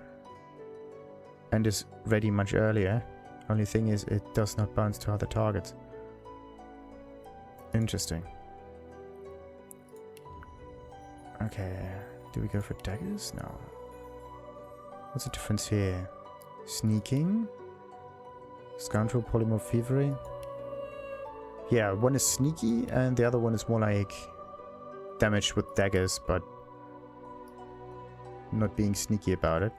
Speaker 1: And is ready much earlier. Only thing is, it does not bounce to other targets. Interesting. Okay, do we go for daggers? No. What's the difference here? Sneaking? Scoundrel, polymorph, thievery? Yeah, one is sneaky and the other one is more like damage with daggers, but not being sneaky about it.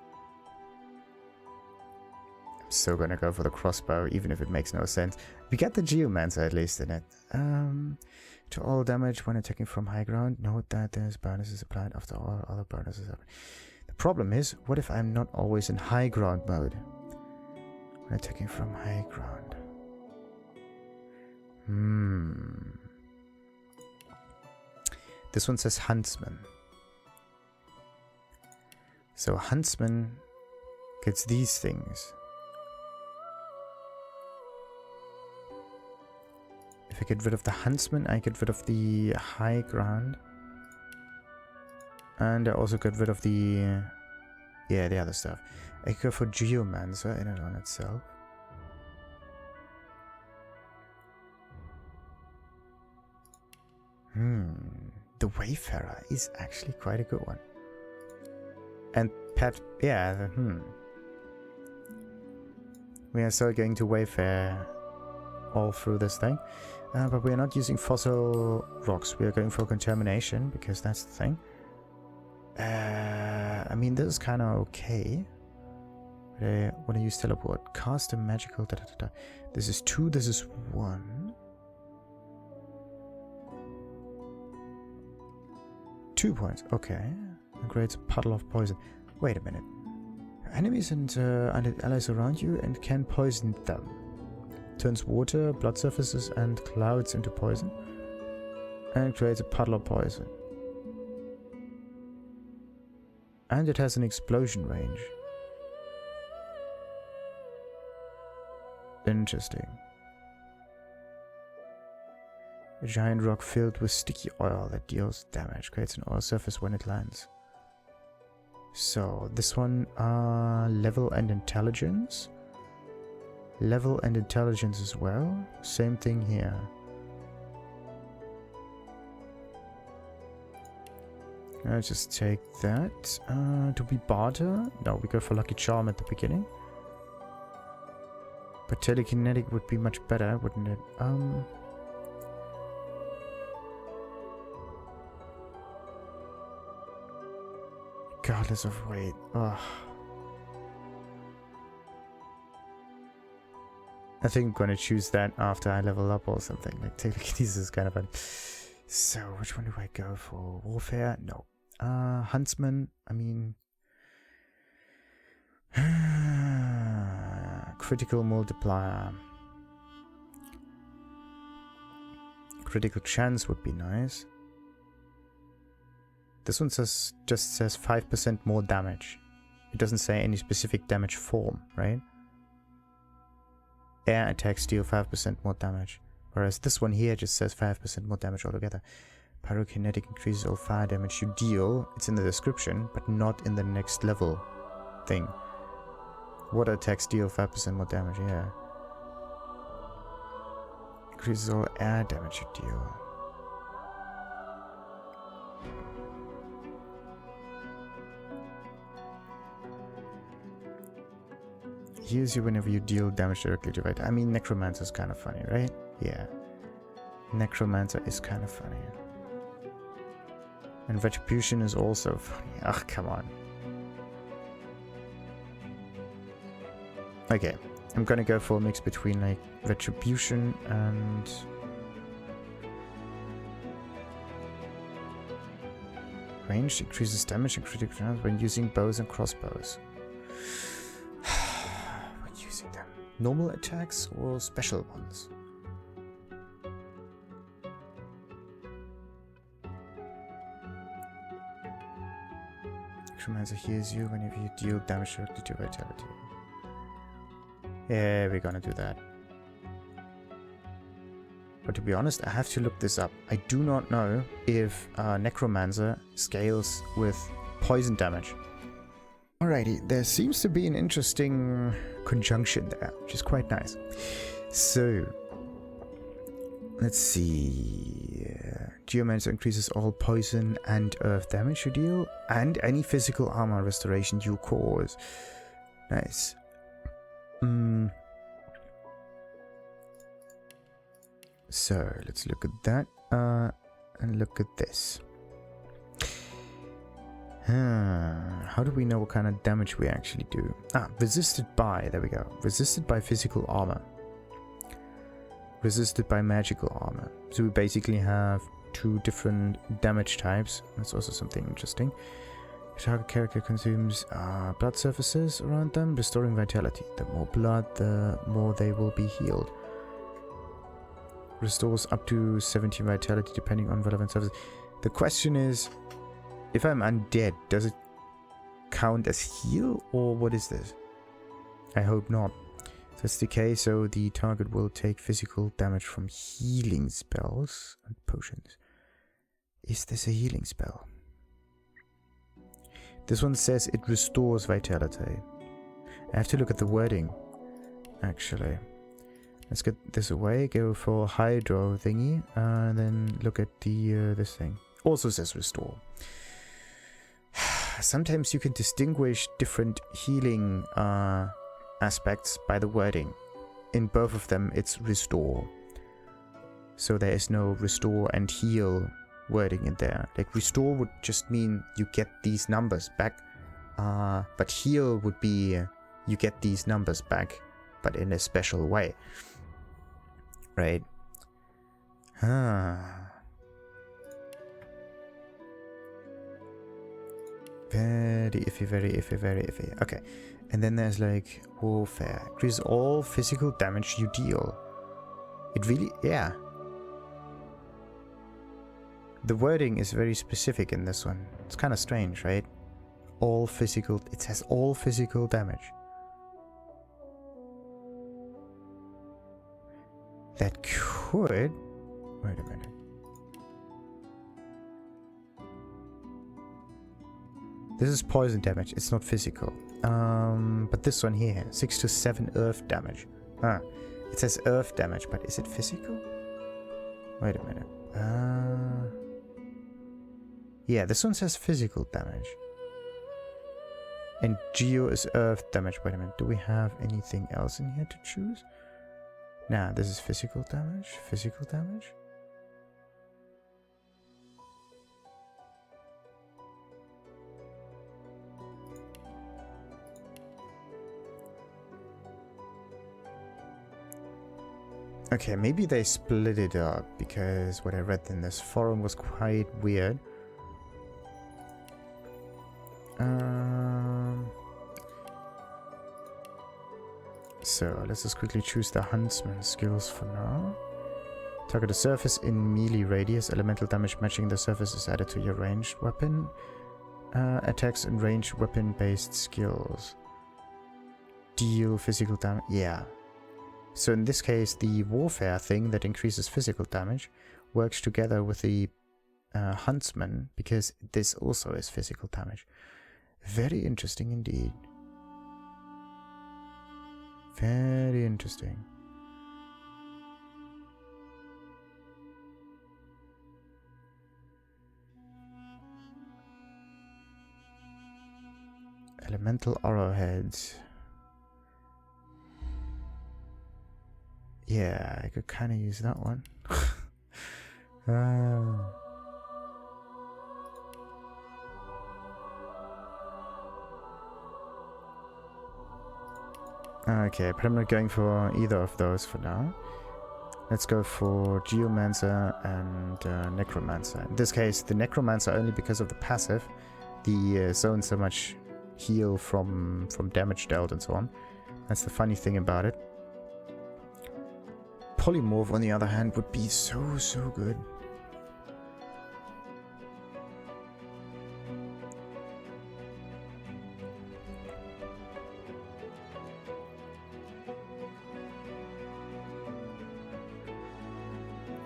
Speaker 1: I'm still gonna go for the crossbow, even if it makes no sense. We get the Geomancer at least in it. To all damage when attacking from high ground, note that there's bonuses applied after all other bonuses. The problem is, what if I'm not always in high ground mode? When attacking from high ground. This one says Huntsman. So Huntsman gets these things. If I get rid of the Huntsman, I get rid of the high ground. And I also get rid of the... yeah, the other stuff. I go for Geomancer in and on itself. The Wayfarer is actually quite a good one. And Pet... yeah, we are still going to Wayfare all through this thing. But we are not using fossil rocks. We are going for contamination, because that's the thing. I mean, this is kind of okay. But I want to use teleport. Cast a magical... This is 2, this is 1. 2 points, okay. And creates a puddle of poison. Wait a minute. Enemies and undead allies around you and can poison them. Turns water, blood surfaces, and clouds into poison. And creates a puddle of poison. And it has an explosion range. Interesting. A giant rock filled with sticky oil that deals damage. Creates an oil surface when it lands. So, this one, level and intelligence. Level and intelligence as well. Same thing here. I'll just take that. Do we barter? No, we go for Lucky Charm at the beginning. But telekinetic would be much better, wouldn't it? Regardless of weight. Ugh. I think I'm gonna choose that after I level up or something. Like, telekinesis is kind of fun. So, which one do I go for? Warfare? No. Huntsman? I mean... critical multiplier. Critical chance would be nice. This one just says 5% more damage. It doesn't say any specific damage form, right? Air attacks deal 5% more damage. Whereas this one here just says 5% more damage altogether. Pyrokinetic increases all fire damage you deal. It's in the description, but not in the next level thing. Water attacks deal 5% more damage, yeah. Increases all air damage you deal. Heals you whenever you deal damage directly to it. I mean, Necromancer is kind of funny, right? Yeah. Necromancer is kind of funny. And Retribution is also funny. Ugh, come on. Okay. I'm gonna go for a mix between, like, Retribution and... Range increases damage and critical chance when using bows and crossbows. Normal attacks or special ones? Necromancer heals you whenever you deal damage directly to vitality. Yeah, we're gonna do that. But to be honest, I have to look this up. I do not know if Necromancer scales with poison damage. Alrighty, there seems to be an interesting conjunction there, which is quite nice. So, let's see. Geomancer increases all poison and earth damage you deal, and any physical armor restoration you cause. Nice. So, let's look at that, and look at this. How do we know what kind of damage we actually do? Ah, resisted by, there we go. Resisted by physical armor. Resisted by magical armor. So we basically have 2 different damage types. That's also something interesting. The target character consumes blood surfaces around them, restoring vitality. The more blood, the more they will be healed. Restores up to 70 vitality depending on relevant surfaces. The question is, if I'm undead, does it count as heal, or what is this? I hope not. If that's the case, so the target will take physical damage from healing spells and potions. Is this a healing spell? This one says it restores vitality. I have to look at the wording, actually. Let's get this away, go for hydro thingy, and then look at the this thing. Also says restore. Sometimes you can distinguish different healing aspects by the wording. In both of them, it's restore. So there is no restore and heal wording in there. Like restore would just mean you get these numbers back. But heal would be you get these numbers back, but in a special way. Right? Very iffy, very iffy, very iffy. Okay. And then there's like warfare. Increase all physical damage you deal. It really, yeah. The wording is very specific in this one. It's kind of strange, right? All physical, it says all physical damage. That could, wait a minute. This is poison damage, it's not physical. But this one here, 6 to 7 earth damage. It says earth damage, but is it physical? Wait a minute. Yeah, this one says physical damage. And geo is earth damage. Wait a minute, do we have anything else in here to choose? Nah, this is physical damage. Physical damage? Okay, maybe they split it up, because what I read in this forum was quite weird. So, let's just quickly choose the Huntsman skills for now. Target a surface in melee radius. Elemental damage matching the surface is added to your ranged weapon. Attacks and ranged weapon-based skills. Deal physical damage. Yeah. So in this case, the warfare thing that increases physical damage works together with the Huntsman, because this also is physical damage. Very interesting indeed. Very interesting. Elemental arrowheads. Yeah, I could kind of use that one. Okay, but I'm not going for either of those for now. Let's go for Geomancer and Necromancer. In this case, the Necromancer only because of the passive. The zone so much heal from damage dealt and so on. That's the funny thing about it. Polymorph, on the other hand, would be so good.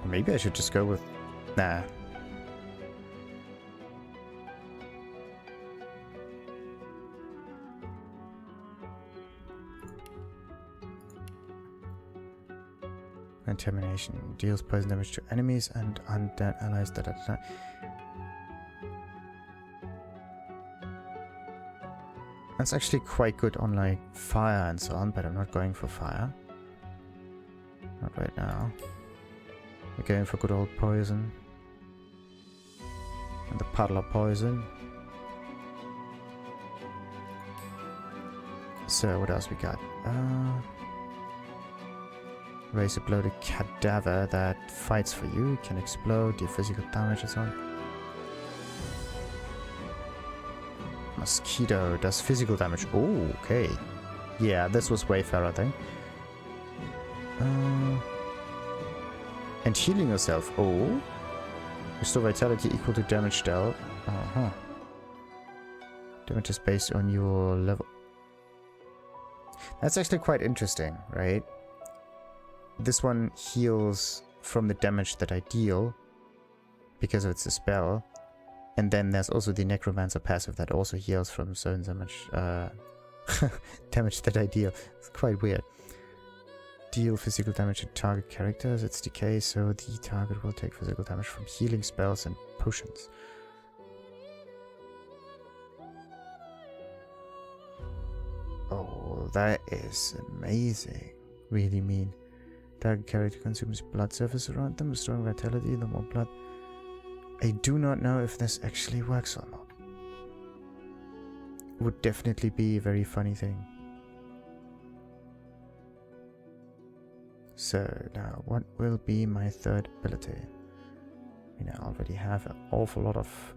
Speaker 1: Maybe I should just go with... Nah. Termination deals poison damage to enemies and undead allies. That's actually quite good on like fire and so on, but I'm not going for fire. Not right now. We're going for good old poison. And the puddler poison. So, what else we got? Raise a bloated cadaver that fights for you. Can explode, deal physical damage and so on. Mosquito does physical damage. Oh, okay. Yeah, this was way fairer, I think. And healing yourself. Oh. Restore vitality equal to damage dealt. Uh-huh. Damage is based on your level. That's actually quite interesting, right? This one heals from the damage that I deal because it's a spell. And then there's also the Necromancer passive that also heals from certain damage, damage that I deal. It's quite weird. Deal physical damage to target characters. It's decay, so the target will take physical damage from healing spells and potions. Oh, that is amazing. Really mean. Target character consumes blood surface around them, restoring vitality, the more blood. I do not know if this actually works or not. Would definitely be a very funny thing. So, now what will be my third ability? I mean, I already have an awful lot of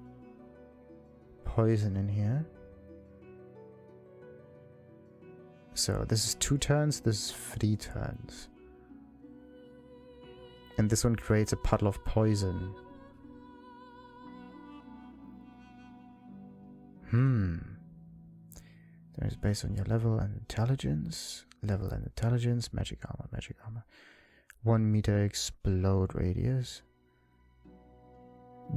Speaker 1: poison in here. So, this is 2 turns, this is 3 turns. And this one creates a puddle of poison. That is based on your level and intelligence. Level and intelligence, magic armor, magic armor. 1 meter explode radius.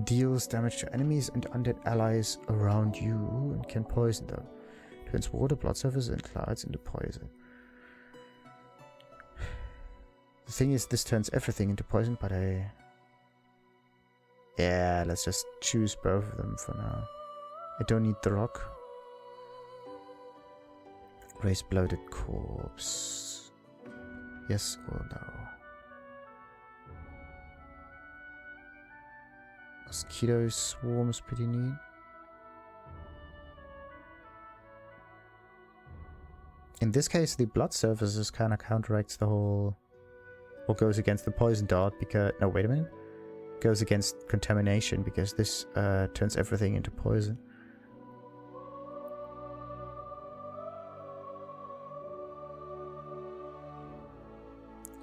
Speaker 1: Deals damage to enemies and undead allies around you and can poison them. Turns water, blood surface, and clouds into poison. The thing is, this turns everything into poison, but yeah, let's just choose both of them for now. I don't need the rock. Raise bloated corpse. Yes or no? Mosquito swarm's pretty neat. In this case, the blood surfaces kind of counteracts the whole... or goes against the poison dart because... no, wait a minute. Goes against contamination because this turns everything into poison.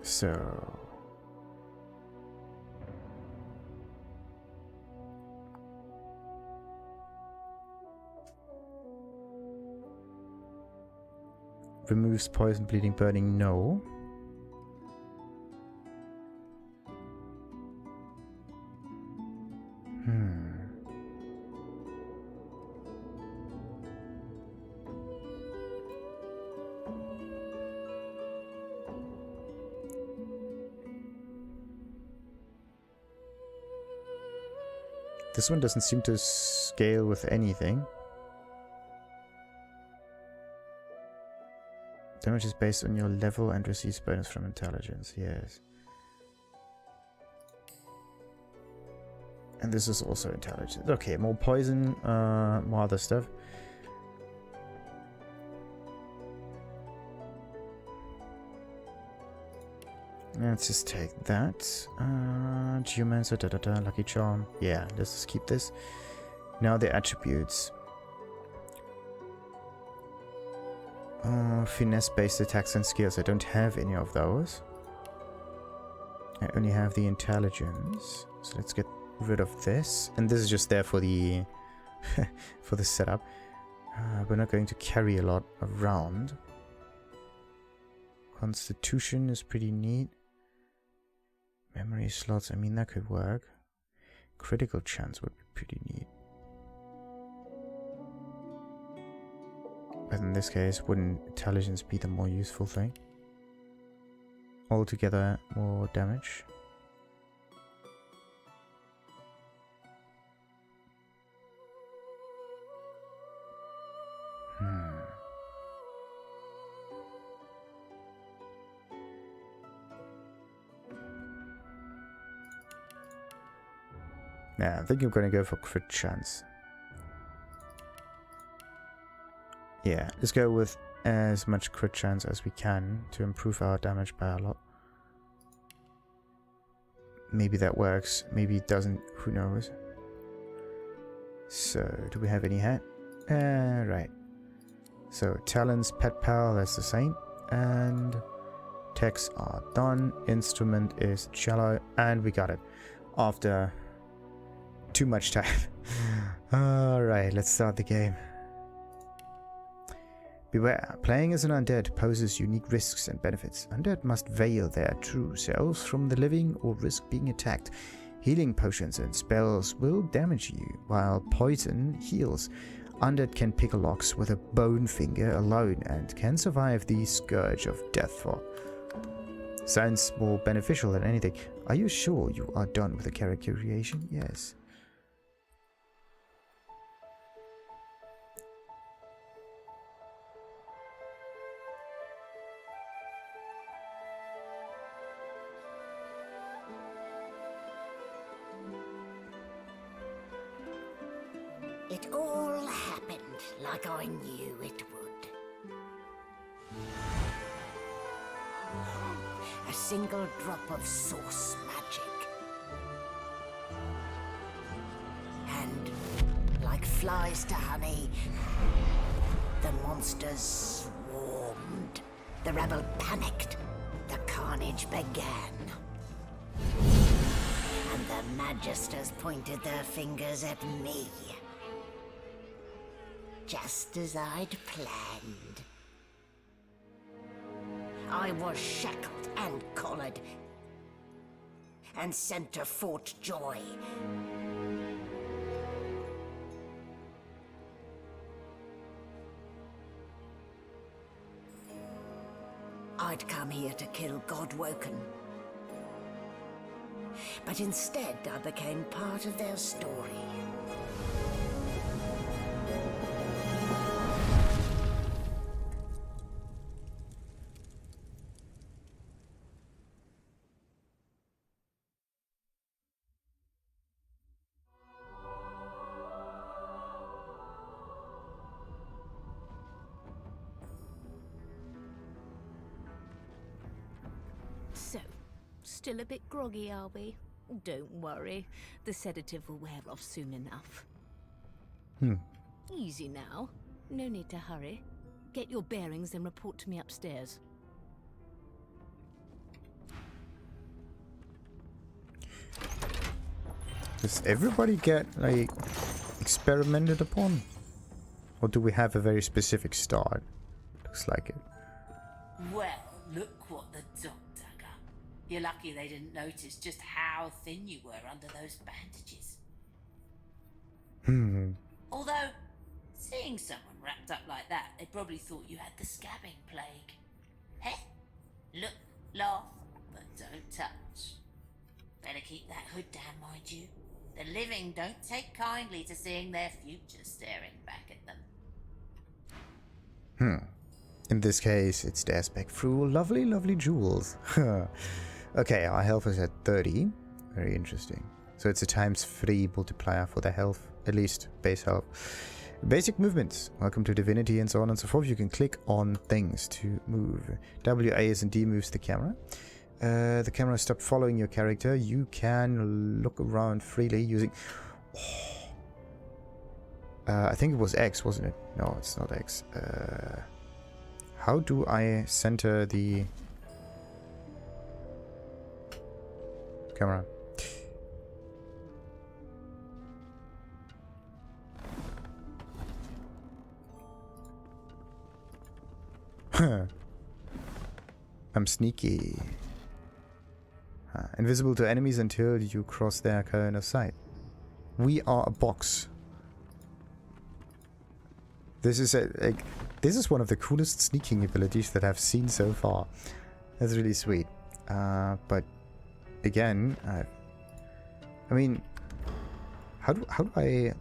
Speaker 1: So... removes poison, bleeding, burning, no. This one doesn't seem to scale with anything. Damage is based on your level and receives bonus from intelligence, yes. And this is also intelligence. Okay, more poison, more other stuff. Let's just take that. Geomancer, lucky charm. Yeah, let's just keep this. Now the attributes. Finesse-based attacks and skills. I don't have any of those. I only have the intelligence. So let's get rid of this. And this is just there for the for the setup. We're not going to carry a lot around. Constitution is pretty neat. Memory slots, I mean, that could work. Critical chance would be pretty neat. But in this case, wouldn't intelligence be the more useful thing? Altogether, more damage. Yeah, I think I'm gonna go for crit chance. Yeah, let's go with as much crit chance as we can to improve our damage by a lot. Maybe that works, maybe it doesn't, who knows. So, do we have any hat? Right. So, talents, pet pal, that's the same. And techs are done. Instrument is cello, and we got it. After too much time. Alright, let's start the game. Beware, playing as an undead poses unique risks and benefits. Undead must veil their true selves from the living or risk being attacked. Healing potions and spells will damage you, while poison heals. Undead can pick locks with a bone finger alone and can survive the scourge of death for. Sounds more beneficial than anything. Are you sure you are done with the character creation? Yes.
Speaker 3: It all happened like I knew it would. A single drop of source magic. And, like flies to honey, the monsters swarmed. The rebel panicked. The carnage began. And the magisters pointed their fingers at me. Just as I'd planned. I was shackled and collared, and sent to Fort Joy. I'd come here to kill Godwoken. But instead, I became part of their story.
Speaker 4: So, still a bit groggy, are we? Don't worry, the sedative will wear off soon enough. Easy now. No need to hurry. Get your bearings and report to me upstairs.
Speaker 1: Does everybody get, like, experimented upon? Or do we have a very specific start? Looks like it.
Speaker 5: Well, look what the dog dug up. You're lucky they didn't notice just how thin you were under those bandages. Although, seeing someone wrapped up like that, they probably thought you had the scabbing plague. Hey, look, laugh, but don't touch. Better keep that hood down, mind you. The living don't take kindly to seeing their future staring back at them.
Speaker 1: In this case, it's the aspect through lovely, lovely jewels. Okay, our health is at 30. Very interesting. So it's a ×3 multiplier for the health, at least base health. Basic movements. Welcome to Divinity and so on and so forth. You can click on things to move. W, A, S, and D moves the camera. The camera stopped following your character. You can look around freely using... I think it was X, wasn't it? No, it's not X. How do I center the camera? I'm sneaky. Invisible to enemies until you cross their cone of sight. We are a box. This is this is one of the coolest sneaking abilities that I've seen so far. That's really sweet. But again, I mean, how do I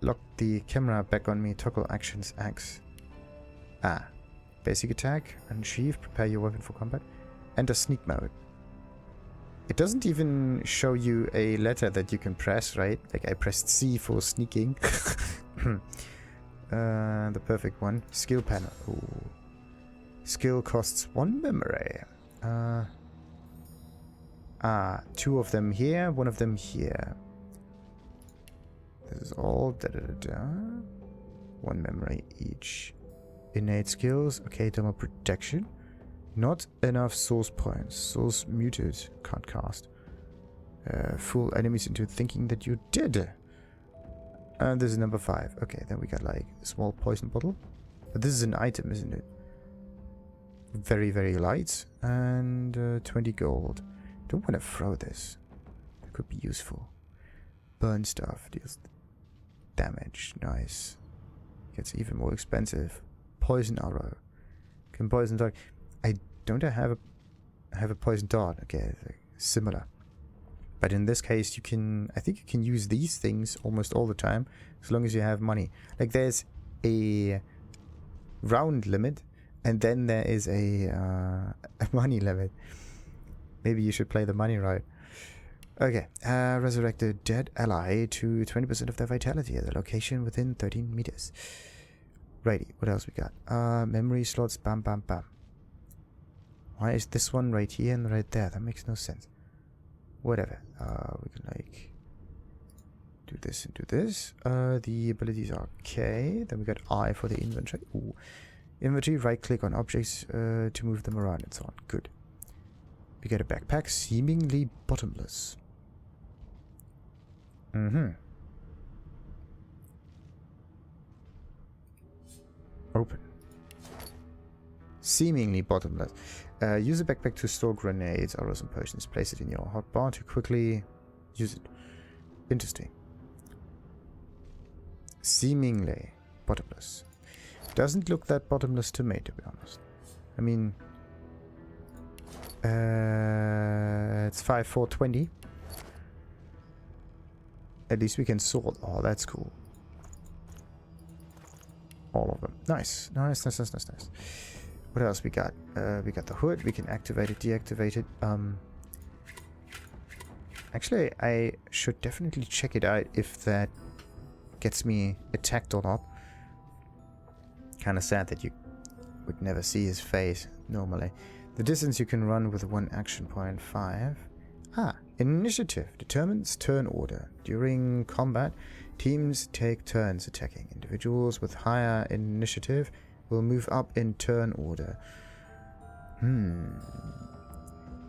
Speaker 1: lock the camera back on me? Toggle actions X. Basic attack, unsheath, prepare your weapon for combat, enter sneak mode. It doesn't even show you a letter that you can press, right? Like I pressed C for sneaking. The perfect one. Skill panel. Ooh. Skill costs 1 memory. 2 of them here, 1 of them here. This is all 1 memory each. Innate skills. Okay, thermal protection. Not enough source points. Source muted. Can't cast. Fool enemies into thinking that you're dead. And this is number 5. Okay, then we got like a small poison bottle. But this is an item, isn't it? Very, very light. And 20 gold. Don't want to throw this. It could be useful. Burn stuff. Deals damage. Nice. Gets even more expensive. Poison arrow. Can poison dart. I don't have a poison dart. Okay, similar. But in this case, you can. I think you can use these things almost all the time, as long as you have money. Like there's a round limit, and then there is a money limit. Maybe you should play the money right. Okay, resurrect a dead ally to 20% of their vitality at a location within 13 meters. Righty, what else we got? Memory slots, bam, bam, bam. Why is this one right here and right there? That makes no sense. Whatever. We can like do this and do this. The abilities are okay. Then we got I for the inventory. Ooh. Inventory, right click on objects to move them around and so on. Good. We get a backpack, seemingly bottomless. Open. Seemingly bottomless. Use a backpack to store grenades, arrows, and potions. Place it in your hotbar to quickly use it. Interesting. Seemingly bottomless. Doesn't look that bottomless to me, to be honest. I mean, it's 5/4/20. At least we can sort. Oh, that's cool. All of them. Nice. Nice, nice, nice, nice, nice. What else we got? We got the hood. We can activate it, deactivate it. Actually, I should definitely check it out if that gets me attacked or not. Kind of sad that you would never see his face normally. The distance you can run with 1 action point, 5. Initiative determines turn order. During combat, teams take turns attacking. Individuals with higher initiative will move up in turn order.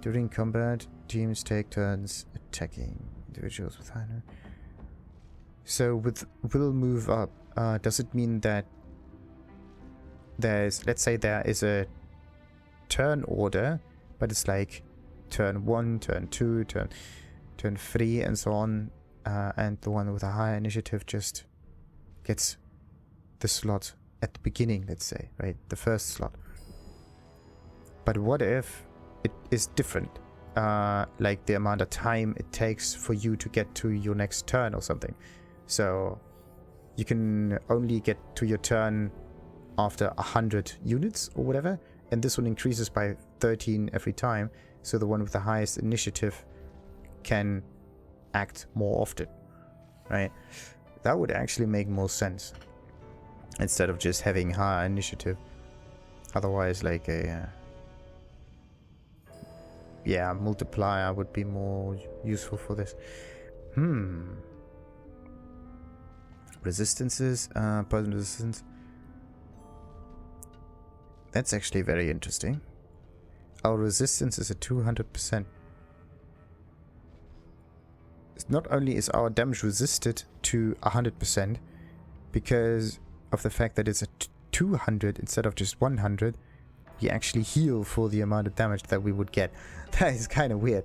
Speaker 1: During combat, teams take turns attacking. Individuals with higher... So with will move up, does it mean that there's... Let's say there is a turn order, but it's like turn 1, turn 2, turn 3 and so on, and the one with a higher initiative just gets the slot at the beginning, let's say, right? The first slot. But what if it is different? Like the amount of time it takes for you to get to your next turn or something. So you can only get to your turn after 100 units or whatever, and this one increases by 13 every time, so the one with the highest initiative can act more often, right? That would actually make more sense instead of just having higher initiative. Otherwise, like a multiplier would be more useful for this. Resistances, poison resistance. That's actually very interesting. Our resistance is at 200%. Not only is our damage resisted to 100%, because of the fact that it's at 200 instead of just 100, we actually heal for the amount of damage that we would get. That is kind of weird.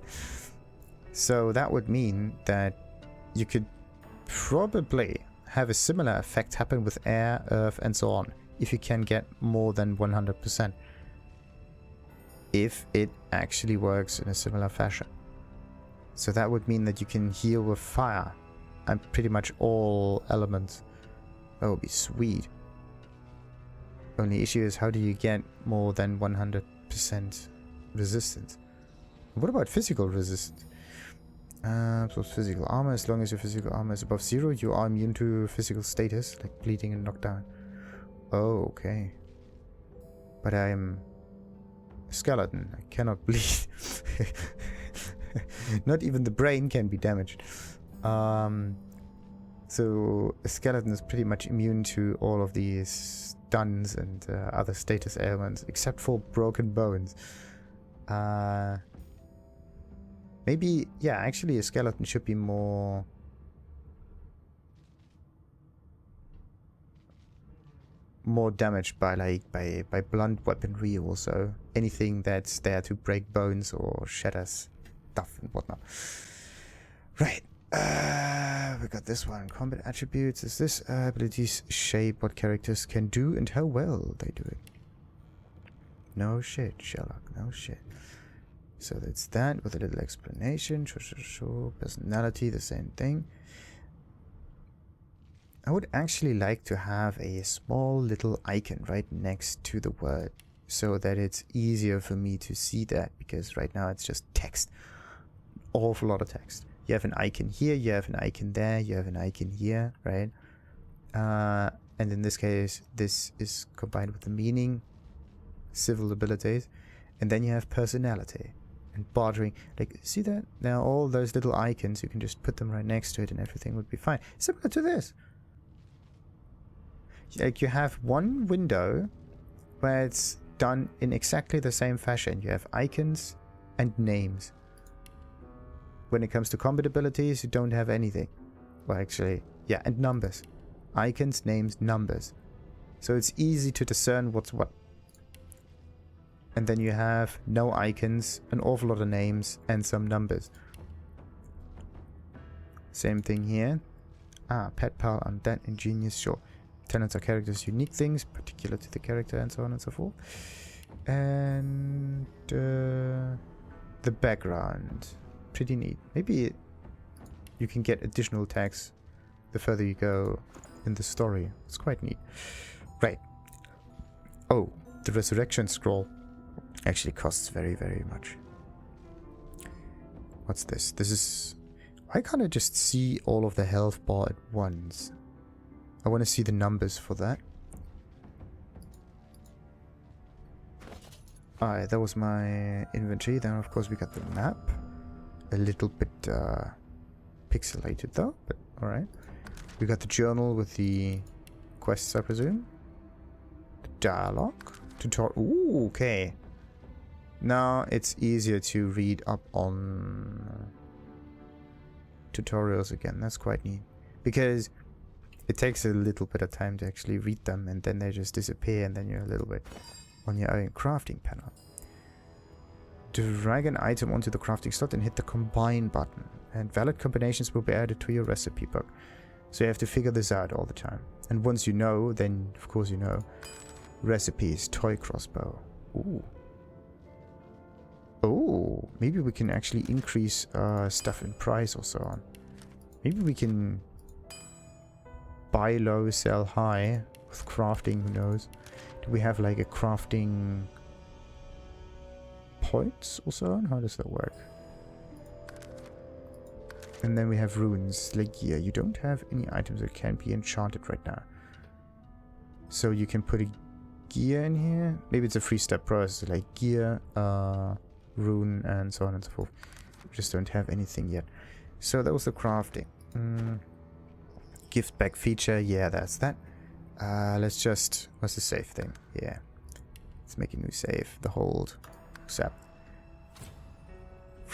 Speaker 1: So that would mean that you could probably have a similar effect happen with air, earth, and so on, if you can get more than 100%. If it actually works in a similar fashion. So that would mean that you can heal with fire and pretty much all elements. That would be sweet. Only issue is, how do you get more than 100% resistance? What about physical resistance? So physical armor. As long as your physical armor is above 0, you are immune to physical status, like bleeding and knockdown. Oh, okay. But I'm a skeleton. I cannot bleed. Not even the brain can be damaged. So a skeleton is pretty much immune to all of these stuns and other status ailments, except for broken bones. Maybe, yeah, actually a skeleton should be more damaged by by blunt weaponry also. Anything that's there to break bones or shatter stuff and whatnot. Right. We got this one. Combat attributes. Is this abilities shape what characters can do and how well they do it? No shit, Sherlock. No shit. So that's that with a little explanation. Sure. Personality, the same thing. I would actually like to have a small little icon right next to the word so that it's easier for me to see that, because right now it's just text. Awful lot of text. You have an icon here, you have an icon there, you have an icon here, right? And in this case, this is combined with the meaning, civil abilities, and then you have personality and bartering. Like, see that? Now all those little icons, you can just put them right next to it and everything would be fine. Similar to this. Like, you have one window where it's done in exactly the same fashion. You have icons and names. When it comes to combat abilities, you don't have anything. Well, actually, yeah, and numbers. Icons, names, numbers. So it's easy to discern what's what. And then you have no icons, an awful lot of names, and some numbers. Same thing here. Pet pal, undead, ingenious, sure. Talents are characters' unique things, particular to the character, and so on and so forth. And the background. Pretty neat. Maybe you can get additional tags the further you go in the story. It's quite neat. Right. Oh, the resurrection scroll actually costs very, very much. What's this? This is... Why can't I just see all of the health bar at once? I want to see the numbers for that. Alright, that was my inventory. Then of course we got the map. A little bit pixelated though, but alright. We got the journal with the quests, I presume. The dialogue. Tutorial. Ooh, okay. Now it's easier to read up on tutorials again. That's quite neat. Because it takes a little bit of time to actually read them, and then they just disappear, and then you're a little bit on your own crafting panel. Drag an item onto the crafting slot and hit the combine button, and valid combinations will be added to your recipe book. So you have to figure this out all the time. And once you know, then of course you know. Recipes, toy crossbow. Ooh. Oh, maybe we can actually increase stuff in price or so on. Maybe we can buy low, sell high with crafting, who knows. Do we have like a crafting points or so on? How does that work? And then we have runes, like gear. You don't have any items that can be enchanted right now. So you can put a gear in here. Maybe it's a 3-step process, like gear, rune, and so on and so forth. We just don't have anything yet. So that was the crafting. Gift bag feature, yeah, that's that. Let's just... What's the save thing? Yeah. Let's make a new save. The hold. Accept.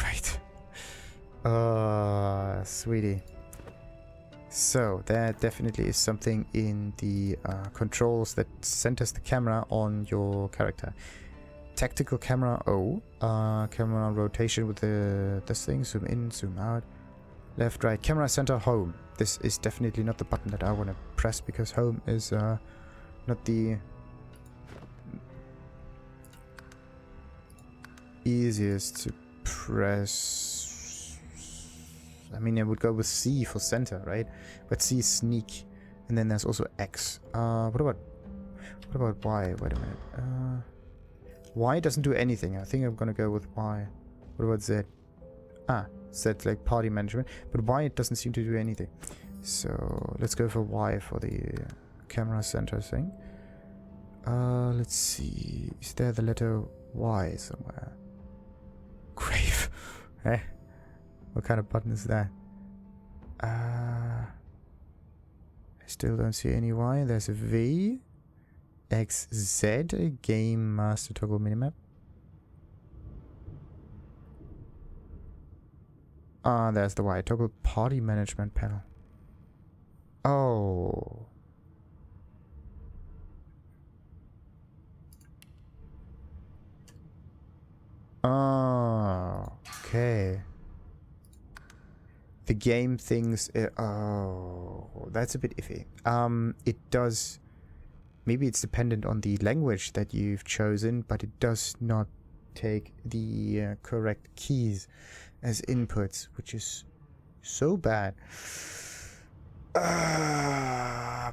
Speaker 1: Right. Sweetie. So, there definitely is something in the controls that centers the camera on your character. Tactical camera, camera rotation with this thing. Zoom in, zoom out. Left, right. Camera center, home. This is definitely not the button that I want to press, because home is not the easiest to press. I mean, I would go with C for center, right? But C is sneak, and then there's also X. What about Y? Wait a minute. Y doesn't do anything. I think I'm gonna go with Y. What about Z? Z's like party management, but Y it doesn't seem to do anything. So let's go for Y for the camera center thing. Let's see. Is there the letter Y somewhere? Grave. Eh? What kind of button is that? I still don't see any Y. There's a V. XZ. Game Master toggle minimap. There's the Y. Toggle party management panel. Oh. Oh, okay. The game thinks oh, that's a bit iffy. It does, maybe it's dependent on the language that you've chosen, but it does not take the correct keys as inputs, which is so bad.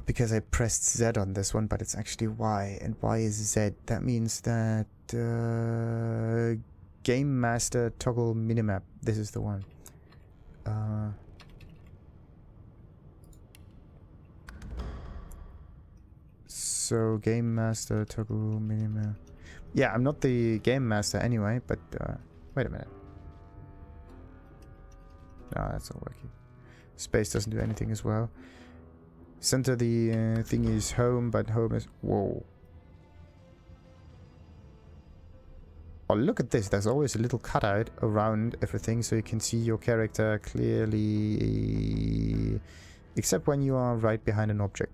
Speaker 1: Because I pressed Z on this one, but it's actually Y, and Y is Z. That means that Game Master toggle minimap. This is the one. So Game Master toggle minimap. Yeah, I'm not the Game Master anyway, but wait a minute. No, that's not working. Space doesn't do anything as well. Center the thing is home, but home is... Whoa. Oh, look at this. There's always a little cutout around everything so you can see your character clearly. Except when you are right behind an object.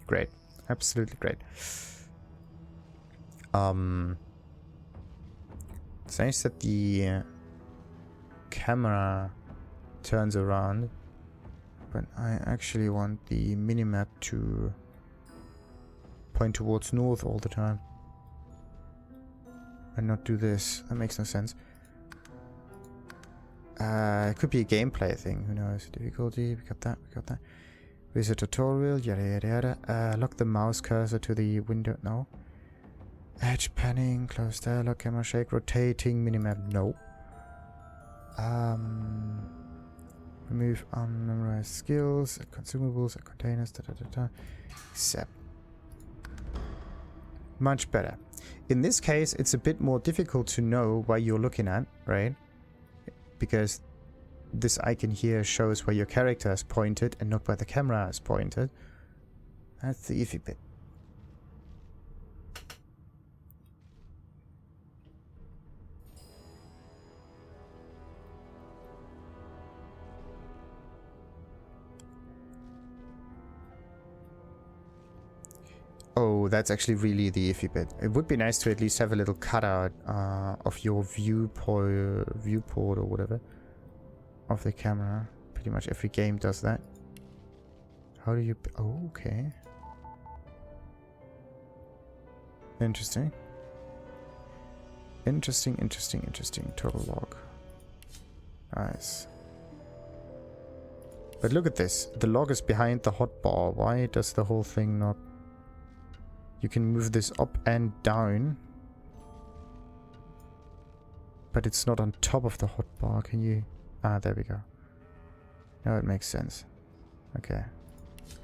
Speaker 1: Great. Absolutely great. It's nice that the camera turns around. But I actually want the minimap to point towards north all the time. And not do this. That makes no sense. It could be a gameplay thing. Who knows? Difficulty. We got that. We got that. Visit tutorial. Yada yada yada. Lock the mouse cursor to the window. No. Edge panning. Close dialog. Camera shake. Rotating minimap. No. Remove unmemorized skills, consumables, containers, Accept. Much better. In this case, it's a bit more difficult to know where you're looking at, right? Because this icon here shows where your character is pointed and not where the camera is pointed. That's the iffy bit. Oh, that's actually really the iffy bit. It would be nice to at least have a little cutout of your viewport or whatever of the camera. Pretty much every game does that. How do you... Oh, okay. Interesting. Interesting, interesting, interesting. Total log. Nice. But look at this. The log is behind the hotbar. Why does the whole thing not... You can move this up and down. But it's not on top of the hotbar. Can you... Ah, there we go. Now it makes sense. Okay.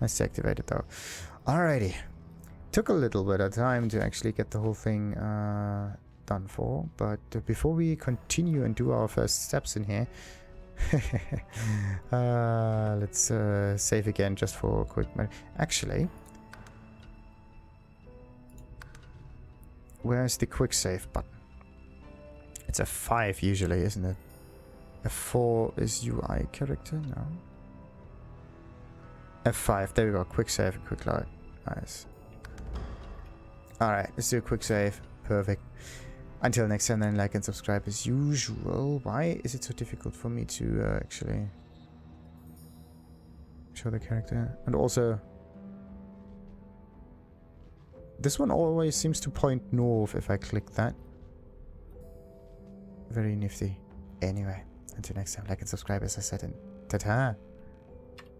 Speaker 1: Nice to activate it though. Alrighty. Took a little bit of time to actually get the whole thing done for. But before we continue and do our first steps in here... let's save again just for a quick minute. Actually... Where's the quick save button? It's F5 usually, isn't it? F4 is UI character? No. F5, there we go. Quick save and quick load. Nice. Alright, let's do a quick save. Perfect. Until next time, then like and subscribe as usual. Why is it so difficult for me to actually show the character? And also... This one always seems to point north if I click that. Very nifty. Anyway, until next time, like and subscribe as I said, and ta-ta!